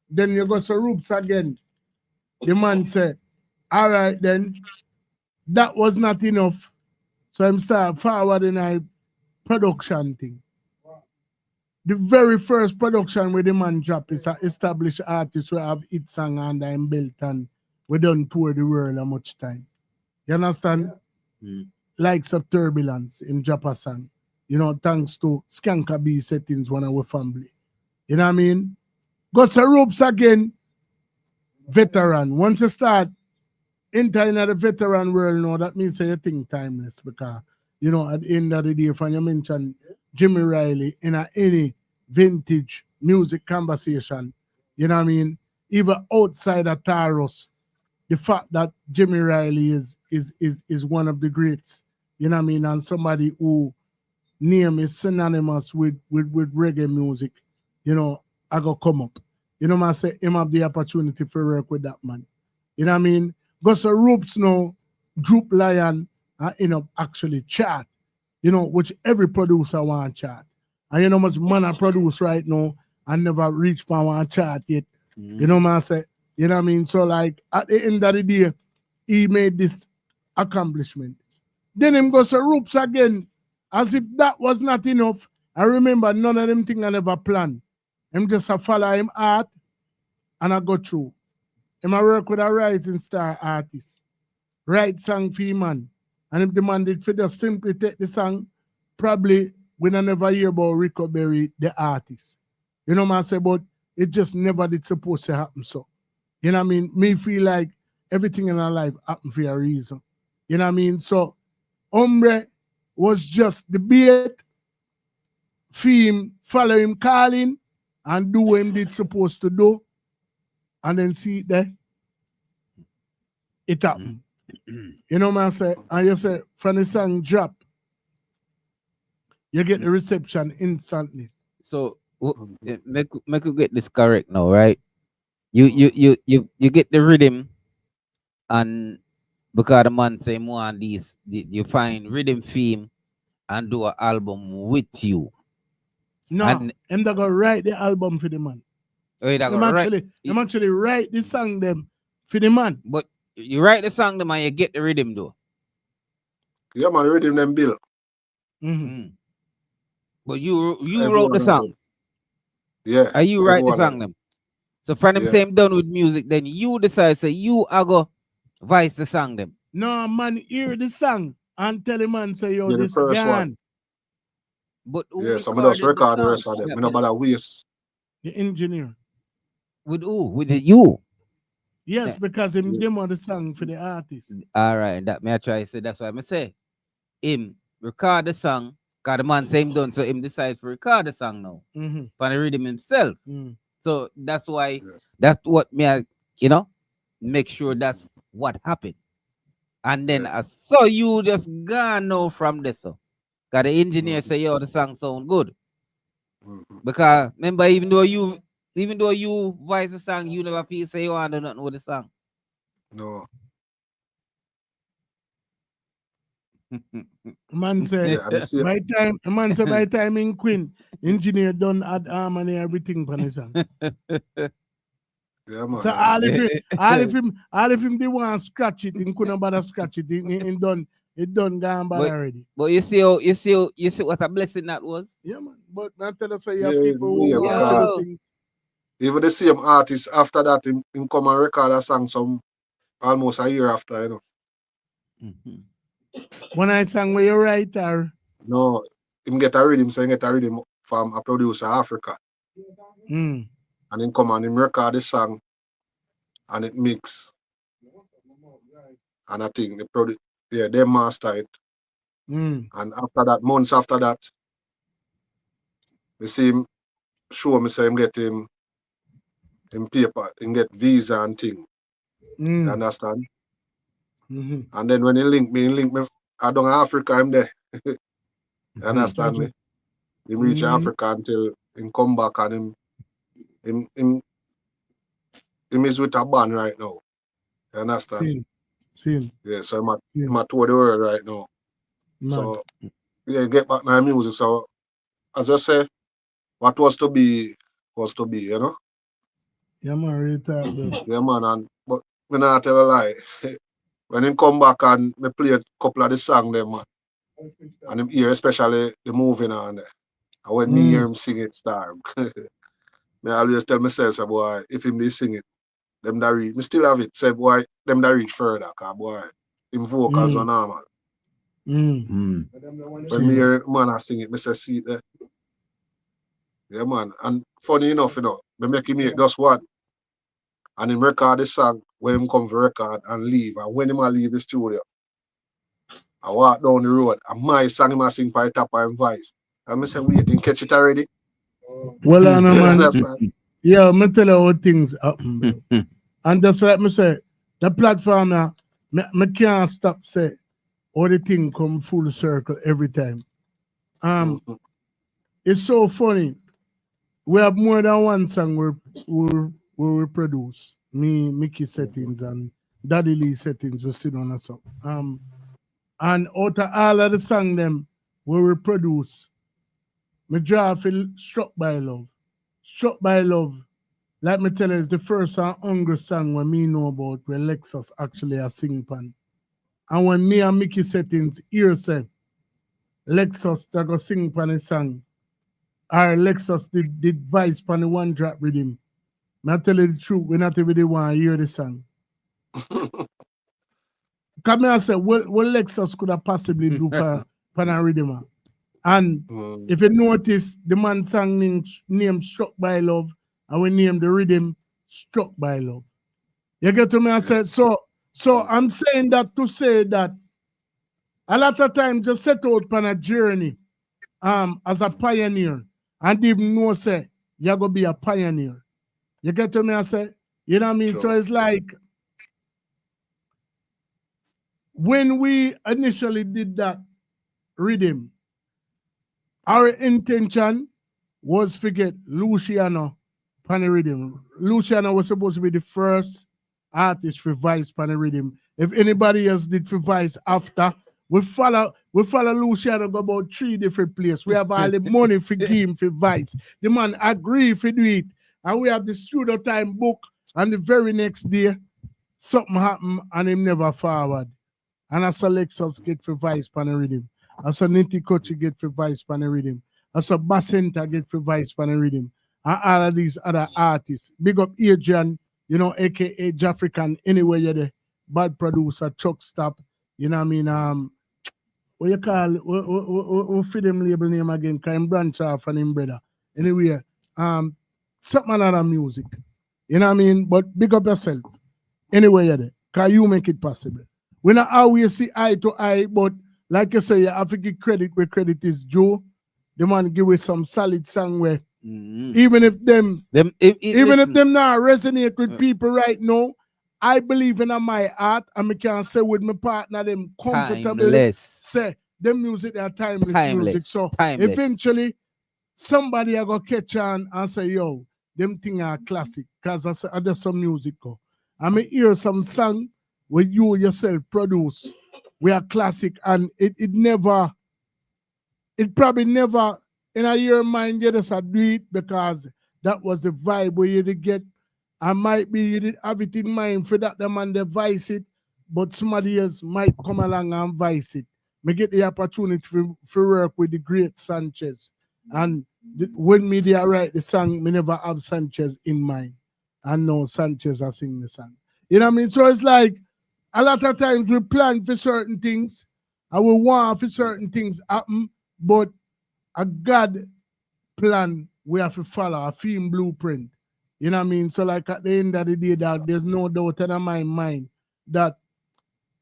Then you go to Roops again. The man said, all right then, that was not enough. So I'm start forwarding a production thing. The very first production where the man drop is an established artist who have hit song under him belt and we don't tour the world a much time. You understand? Likes of Turbulence in drop a song. Thanks to Skanka B settings, one of our family. You know what I mean? Got some ropes again. Veteran. Once you start entering the veteran world now, that means you think timeless because, at the end of the day, when you mention Jimmy Riley in any vintage music conversation. You know what I mean? Even outside of Taros, the fact that Jimmy Riley is one of the greats. You know what I mean? And somebody who name is synonymous with reggae music, you know, I go come up. You know, I say him have the opportunity for work with that man. You know what I mean? Gus Roops now, Droop Lion, you know, actually chart, you know, which every producer want chart. And you know how much man I produce right now, I never reached for one chart yet. You know what I say? You know what I mean? So like at the end of the day, he made this accomplishment. Then him goes to Roops again, as if that was not enough. I remember none of them things I never planned. Him just a follow him art and I go through. Him I work with a rising star artist. Write song for him man. And if the man did for just simply take the song, probably we don't never hear about Ricko Berry, the artist. You know what I say? But it just never did supposed to happen so. You know what I mean? Me feel like everything in our life happened for a reason. You know what I mean? So Hombre was just the bait, him, follow him calling, and do what him did supposed to do, and then see it there. It happened. You know what I say? And you say, from the song drop, you get the reception instantly. So make you get this correct now, right? You get the rhythm, and because the man say more on these, you find rhythm theme and do an album with you. No, and him that go write the album for the man. Him actually write the song them for the man. But you write the song them and you get the rhythm though. Yeah, man, the rhythm them bill. But you wrote the songs. Yeah. And you write the song them. So from them same done with music, then you decide say you are go voice the song them. No man, hear the song and tell the man say yo this the first gone. one. But yeah, some of us record the rest of them. We not bother waste. The engineer. With who? With you? Yes, because him demo the song for the artist. All right, that may I try to say that's why I say him record the song, cause the man say him done, so him decide to record the song now. For the rhythm himself. So that's why that's what me I, make sure that's what happened. And then I saw you just gone now from this. So cause the engineer say yo the song sound good. Because remember even though you voice the song, you never feel say you want to do nothing with the song. No. Man say by time in Queen, engineer done add harmony everything for the song. Yeah, man. So all if him they want to scratch it, he couldn't bother scratch it. It done gone bad already. But you see what a blessing that was? Yeah, man. But not tell us you have people who want to do things. Even the same artist after that, him come and record a song some almost a year after, you know. When I sang where you write or no, him get a rhythm, so he get a rhythm from a producer Africa. And him come and him record the song and it mix. And I think they master it. And after that, months after that, we see him show me say him get him paper, him get visa and thing. You understand? And then when he link me I don't Africa, him there. You understand me? He reach Africa until him come back and him is with a band right now. You understand? Seen. Yeah, so I'm at tour the world right now. So yeah, get back my music. So as I say, what was to be, you know? Yeah, man, really tired, bro. Yeah, man, but me not tell a lie. When him come back and me play a couple of the song them, man. And him hear especially the moving on there. And when me hear him sing it start. Me always tell myself, say, boy, if him they sing it, them that reach. Me still have it, say boy, them that reach further, cause boy, him vocals are normal. When me hear man I sing it, me say see it there. Yeah, man. And funny enough, you know, me make him make just what. And him record the song when him come for record and leave. And when him leave the studio, I walk down the road and my song him a sing by top of him voice. I'm say we didn't catch it already. Well, I know, man. Understand? Yeah, me tell you how things happen, bro. And just like me say, the platform now, me can't stop say all the thing come full circle every time. It's so funny. We have more than one song we produce. Me, Mickey settings and Daddy Lee settings we sit on us up. And out of all of the song them we produce, me draw feel Struck by Love. Struck by Love, like me tell you, is the first and hungry song when me know about where Lexus actually a sing pan. And when me and Mickey settings hear say Lexus that go sing pan a song, or Lexus did vice pan the one drop rhythm. Me I tell you the truth, we not even want to hear the song. Come here and say, what Lexus could have possibly do pan a rhythm? And if you notice, the man sang name Struck by Love, and we name the rhythm Struck by Love. You get to me? I said, so I'm saying that to say that a lot of times just set out on a journey as a pioneer and even know say you're gonna be a pioneer. You get to me? I say, you know what I mean? Sure. So it's like when we initially did that rhythm, our intention was to get Luciano pan the rhythm. Luciano was supposed to be the first artist for Vice pan the rhythm. If anybody else did for Vice after, we follow Luciano go about 3 different places. We have all the money for game for Vice. The man agree to do it. And we have the studio time book. And the very next day, something happened and him never forward. And I saw Lexus get for Vice pan the rhythm. I saw Ninty Kochi get for Vice pan the rhythm. I saw Basenta get for Vice pan the rhythm. And all of these other artists. Big up Adrian, you know, aka Jafrican, anywhere you're there. Bad producer, Chuck Stop, you know what I mean? What you call it? What feed him label name again? Can branch off and him brother. Anyway, something another music. You know what I mean? But big up yourself. Anyway, you're there. Because you make it possible. We not always see eye to eye, but like you say, you have to give credit where credit is due. The man give us some solid song where even if them not resonate with people right now, I believe in my art and I can say with my partner them comfortably say them music are timeless music. So eventually somebody are gonna catch on and say, yo, them thing are classic. Cause I say there's some music go. I may hear some song where you yourself produce. We are classic and it probably never in a year mind you just do it because that was the vibe where you did get. And might be you did have it in mind for that the man device it, but somebody else might come along and vice it. Me get the opportunity for work with the great Sanchez. And when me there write the song, me never have Sanchez in mind. And no Sanchez are sing the song. You know what I mean? So it's like a lot of times we plan for certain things and we want for certain things happen, but a God plan we have to follow, a film blueprint. You know what I mean? So like at the end of the day, that there's no doubt in my mind that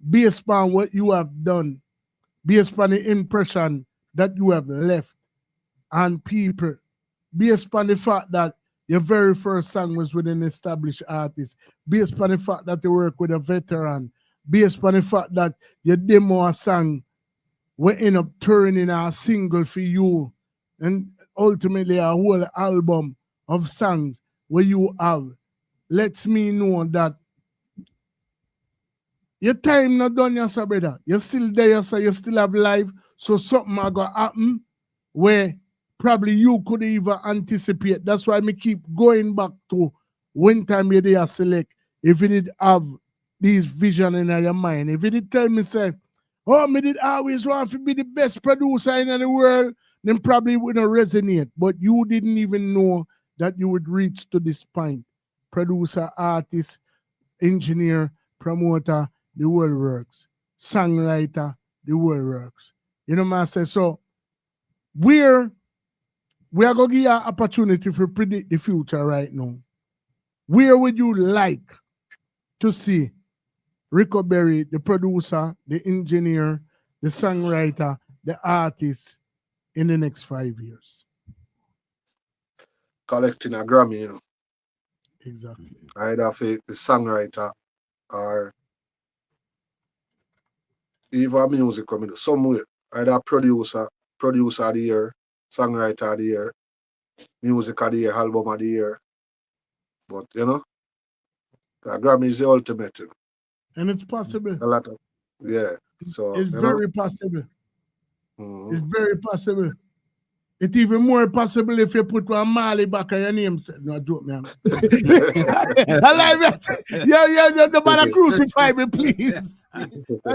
based upon what you have done, based upon the impression that you have left on people, based upon the fact that your very first song was with an established artist, based upon the fact that you work with a veteran, based upon the fact that your demo a song will end up turning a single for you and ultimately a whole album of songs where you have, lets me know that your time not done, yes, brother. You're still there, yes, you still have life. So something are going to happen where probably you could even anticipate. That's why me keep going back to when time you there select. If you did have these vision in your mind, if you did tell me, say, oh, me did always want to be the best producer in the world, then probably it wouldn't resonate. But you didn't even know that you would reach to this point. Producer, artist, engineer, promoter, the world works. Songwriter, the world works. You know what I say? So we are going to give you an opportunity to predict the future right now. Where would you like to see Ricko Berry, the producer, the engineer, the songwriter, the artist, in the next 5 years? Collecting a Grammy, you know. Exactly. Either for the songwriter or even music coming somewhere. Either producer of the year, songwriter of the year, music of the year, album of the year. But you know, the Grammy is the ultimate. You know. And it's possible. A lot of So it's very possible. Mm-hmm. It's very possible. It's even more possible if you put one Mali back on your name. No, joke, man. I like that. Yeah, nobody crucify me, please. I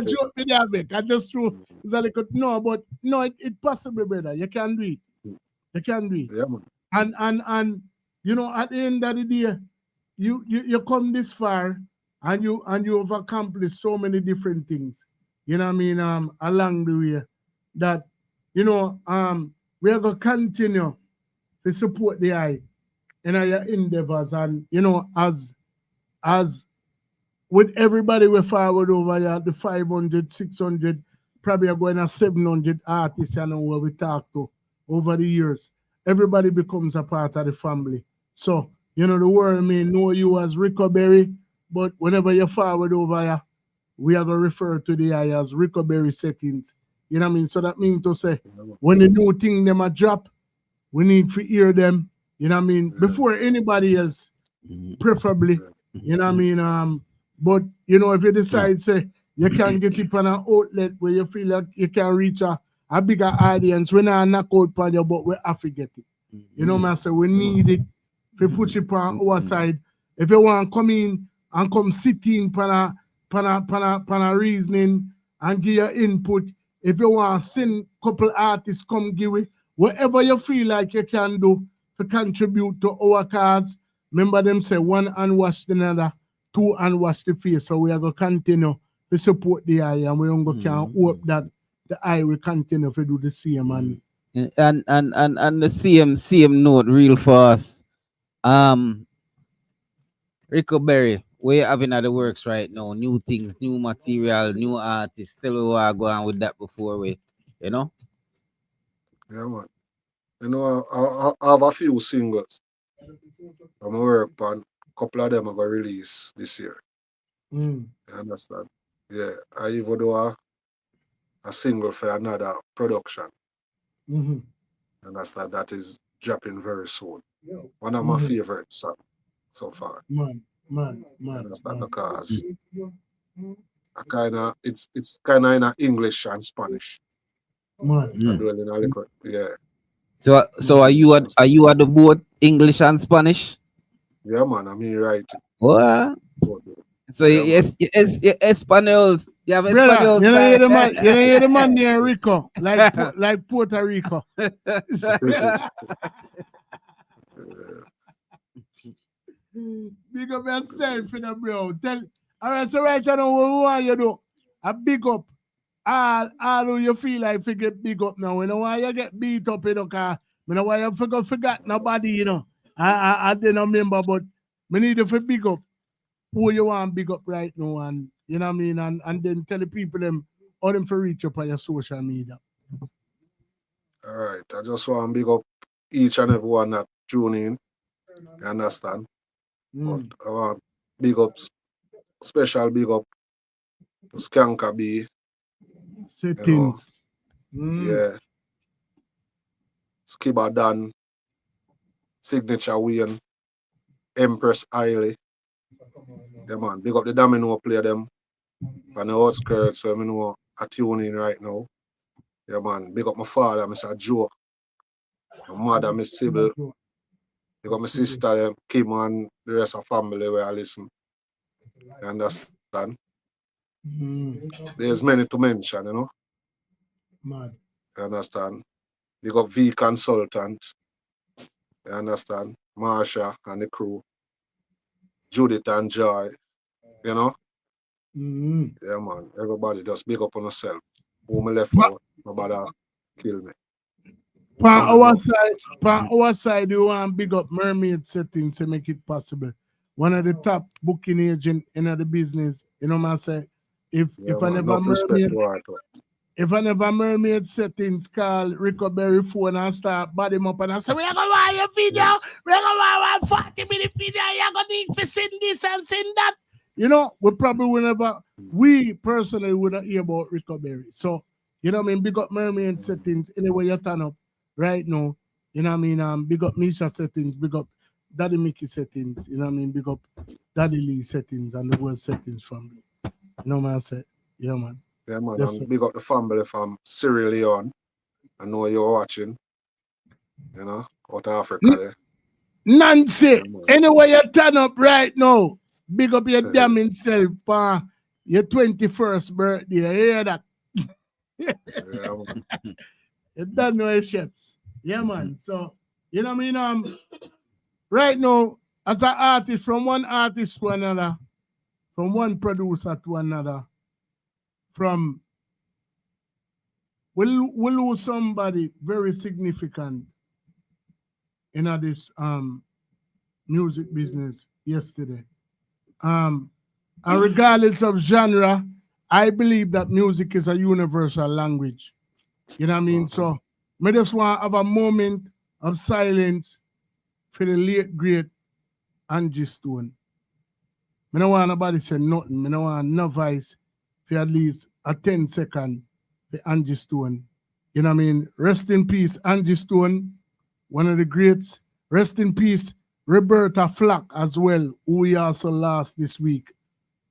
joke me there, Vic. I just true. It's a little, no, but no, it's possible, brother. You can do it. You can do it. Yeah, man. And you know, at the end of the day, you come this far and you have accomplished so many different things. You know what I mean? Along the way that, you know, we are going to continue to support the eye in our endeavors. And, you know, as with everybody we forward over here, the 500, 600, probably are going to 700 artists, you know, where we talk to over the years. Everybody becomes a part of the family. So, you know, the world may know you as Ricko Berry, but whenever you forward over here, we are going to refer to the eye as Ricko Berry settings. You know what I mean? So that means to say, when the new thing them a drop, we need to hear them. You know what I mean? Before anybody else, preferably. You know what I mean? But you know, if you decide say you can get it on an outlet where you feel like you can reach a bigger audience, we not knock out on you, but we have to get it. You know what I say? We need it. If you put it on our side, if you want to come in and come sit in pan a reasoning and give your input. If you want to send a couple artists, come give it. Whatever you feel like you can do to contribute to our cause. Remember them say one hand wash the another, two hand wash the face. So we are going to continue to support the eye and we can hope that the eye will continue to do the same. And the same note real fast. Ricko Berry, we're having other works right now, new things, new material, new artists. Still we are going with that before we, you know? Yeah, man. You know, I have a few singles. I'm work on a couple of them I'm going to release this year. You understand? Yeah, I even do a single for another production. You understand? That is dropping very soon. One of my favorite songs so far. Man. Understand? Because I kinda it's kinda in English and Spanish. Man. I'm doing in a little, yeah. So are you at the both English and Spanish? Yeah, man, I'm here right. What? So yeah, yes, Espanol. You have brother, Espanol. You don't hear the man near Ricko, like Puerto Rico. Big up yourself, you know, bro. All right, so right now, what we want you do? A big up. All who you feel like you get big up now. You know why you get beat up, you know, because you know why you forgot nobody, you know. I didn't remember, but we need to big up who you want big up right now, and you know what I mean, and then tell the people them how them for reach up on your social media. All right, I just want to big up each and every one that tune in. You understand? But I want big up, special big up to Skanka B. Settings. Yeah. Skibba Dan, Signature Wayne, Empress Eiley. Yeah, man. Big up the domino play them. On the outskirts, so I know I tune in right now. Yeah, man. Big up my father, Mr. Joe. My mother, Miss Sybil. Big up my sister, Kim, and the rest of the family where I listen. You understand? There's many to mention, you know. Man. You understand? Big up V Consultant. You understand? Marsha and the crew. Judith and Joy. You know? Yeah, man. Everybody just big up on yourself. Who me left out, nobody kill me. On our side, you want big up Mermaid Settings to make it possible. One of the top booking agent in the business. You know what I say? If I never Mermaid, if I never mermaid settings call Ricko Berry phone and start body him up and I say, we are going to want your video, we are going to want 40-minute video, you're going to need to send this and send that. You know, we probably will never, we personally would not hear about Ricko Berry. So, you know what I mean, big up mermaid settings, anyway you turn up right now, you know what I mean, big up Misha settings, big up Daddy Mickey settings, you know what I mean, big up Daddy Lee settings and the world settings family. You know what I said? Yeah, man. Yeah, man. Yes, And big up the family from Sierra Leone. I know you're watching. You know, out of Africa there. Nancy, anyway you turn up right now, big up your damn self for your 21st birthday. You hear that? Yeah, man. You don't know your chefs. Yeah, man. So, you know what I mean? Right now, as an artist, from one artist to another, from one producer to another, from we lose somebody very significant in this music business yesterday. And regardless of genre, I believe that music is a universal language. You know what I mean? So I just want to have a moment of silence for the late great Angie Stone. I don't want nobody say nothing. I don't want no voice for at least a 10-second for Angie Stone. You know what I mean? Rest in peace, Angie Stone, one of the greats. Rest in peace, Roberta Flack as well, who we also lost this week.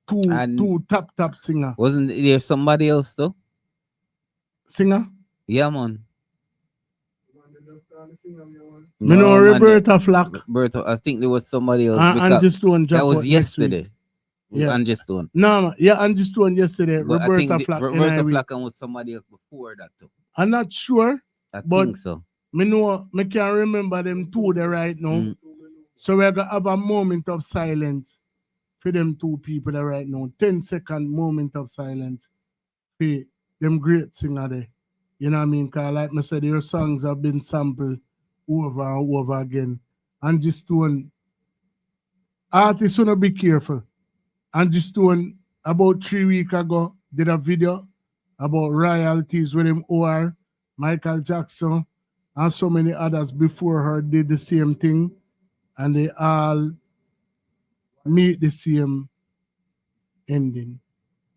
Two top singer. Wasn't there somebody else though? Singer? Yeah, man. No, Roberta Flack. Roberta, I think there was somebody else. Angie Stone that was yesterday. Yeah, Angie Stone. No, yeah, Angie Stone yesterday. But Roberta Flack. Roberta Flack and was somebody else before that too. I'm not sure. I think so. Me know, me can't remember them two there right now. So we're gonna have a moment of silence for them two people there right now. 10-second moment of silence for them great singer there. You know what I mean? Because like I said, your songs have been sampled over and over again. Angie Stone, artists wanna be careful. Angie Stone, about 3 weeks ago, did a video about royalties with him or Michael Jackson and so many others before her did the same thing, and they all meet the same ending.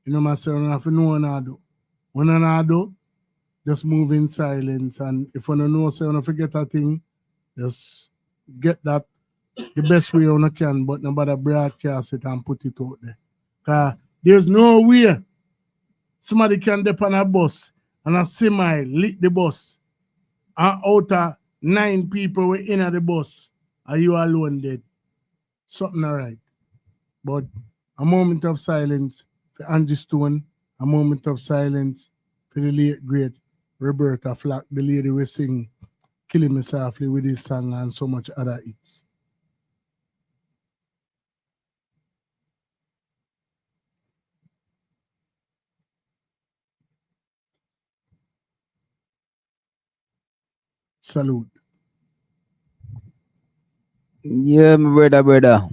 You know what I'm saying? You have to know what I do. When I do, just move in silence, and if you don't know, so you don't forget a thing, just get that the best way you can, but nobody broadcast it and put it out there. Because there's no way somebody can dip on a bus and a semi lit the bus, and out of 9 people were in the bus, are you alone dead? Something all right. But a moment of silence for Angie Stone, a moment of silence for the late great Roberta Flack, the lady we sing Killing Me Softly with this song and so much other hits. Salute. Yeah, my brother.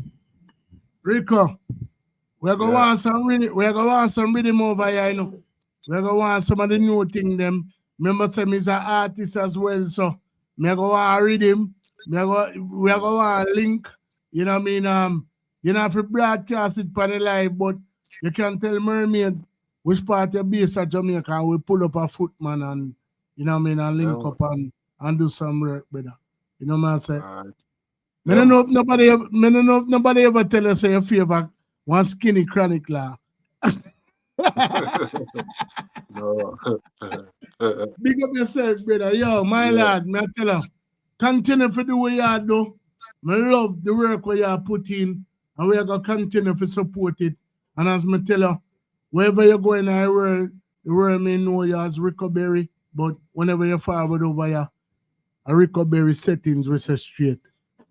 Ricko, we're gonna want some rhythm over here, you know. We're gonna want some of the new thing them. Remember, say me's an artist as well, so we're gonna want rhythm. We're gonna want link. You know what I mean? You don't have to broadcast it for the live, but you can tell Mermaid which part you're based at Jamaica, and we pull up a footman and you know what I mean, and link up and do some work, brother. You know what I'm saying? I don't know if nobody ever tell us your favorite one skinny chronic law. No. Big up yourself, brother. Yo, my lad, me tell you, continue to do what you do. I love the work where you put in, and we are going to continue to support it. And as me tell you, wherever you go in the world may know you as Ricko Berry, but whenever you forward over here, a Ricko Berry settings we say straight.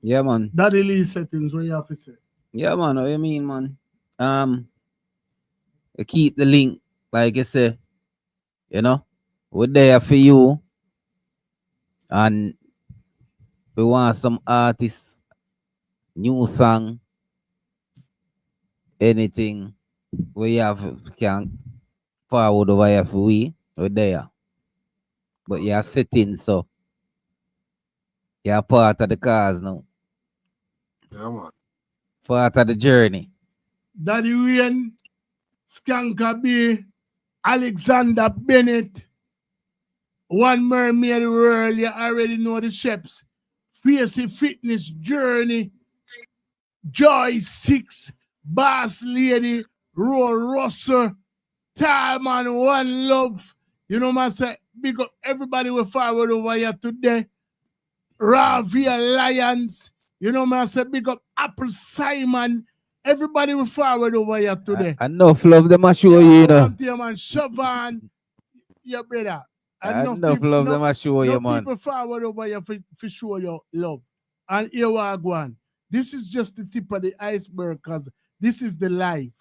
Yeah, man. That Lee settings what you have to say. Yeah, man. What you mean, man? You keep the link, like I say, you know, we're there for you. And we want some artists, new song, anything we have can forward over here for we. We're there. But you're sitting, so you're part of the cause now. Yeah, man. Part of the journey. Daddy Wayne, Skanka B, Alexander Bennett, One Mermaid World, you already know the chefs. Fierce Fitness Journey, Joy 6, Boss Lady, Roy Russell, Time and One Love. You know what I say? Big up everybody we forward over here today. Ravi Alliance. You know what I say? Big up Apple Simon. Everybody we forward over here today. Enough love them I show you, you know. Man, Siobhan, your brother. Enough love them I show you, man. People forward over here for show your love. And here we are going. This is just the tip of the iceberg because this is the live.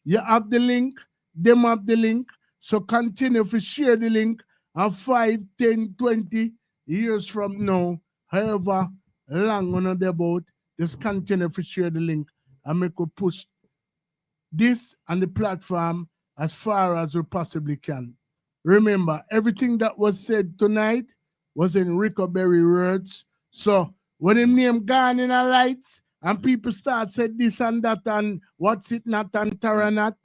You have the link, them have the link. So continue to share the link. And 5, 10, 20 years from now, however long on the boat, just continue to share the link and make us push this and the platform as far as we possibly can. Remember, everything that was said tonight was in Ricko Berry words. So when the name gone in a lights and people start saying this and that and what's it not and Tara not,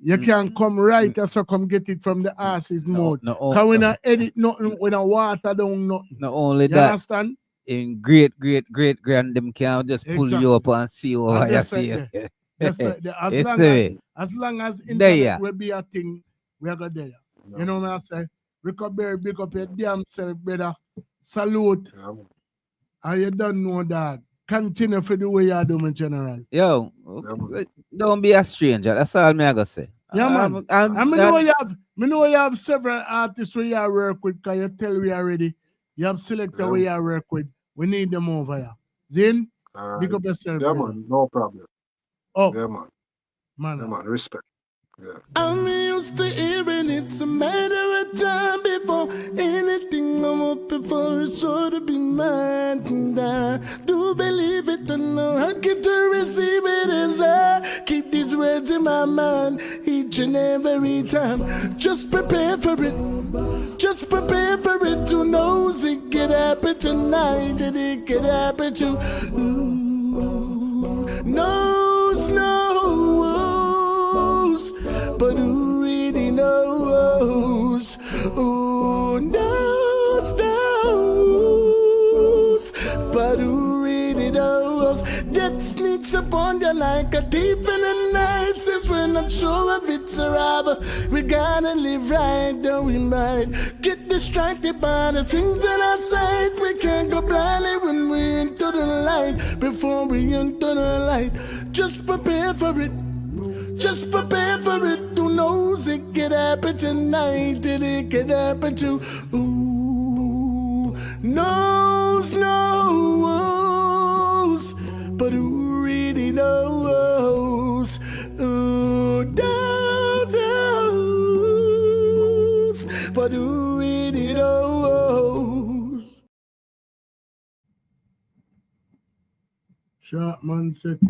you can come right or so come get it from the arse's mouth. Because we not edit nothing, we not water down nothing. Not only you that, understand? In great grand them can just pull you up and see what you see. That's right. As long as internet will be a thing, we are going there. No. You know what I say? Ricko Berry, big up your damn self, brother. Salute. And you don't know that. Continue for the way you do, my general. Yo, don't be a stranger. That's all me I gotta say. Yeah, man. I know you have several artists where you work with, because you tell we already. You have selected where you work with. We need them over here. Zin, big up yourself. Yeah, man. No problem. Oh. Yeah, man. Yeah, man. Respect. Yeah. I'm used to hearing it's a matter of time before anything I'm up before it's sure to be mine. And I do believe it and I get to receive it as I keep these words in my mind each and every time. Just prepare for it. Just prepare for it. Who knows it could happen tonight and it could happen to knows. But who really knows? Who knows? But who really knows? Death sneaks upon you like a thief in the night. Since we're not sure if it's arrival, we gotta live right, though we might get distracted by the things that are sight. We can't go blindly when we enter the light. Before we enter the light, just prepare for it. Just prepare for it. Who knows it could happen tonight and it could happen to knows. But who really knows? Who knows? But who really knows? Sharp man said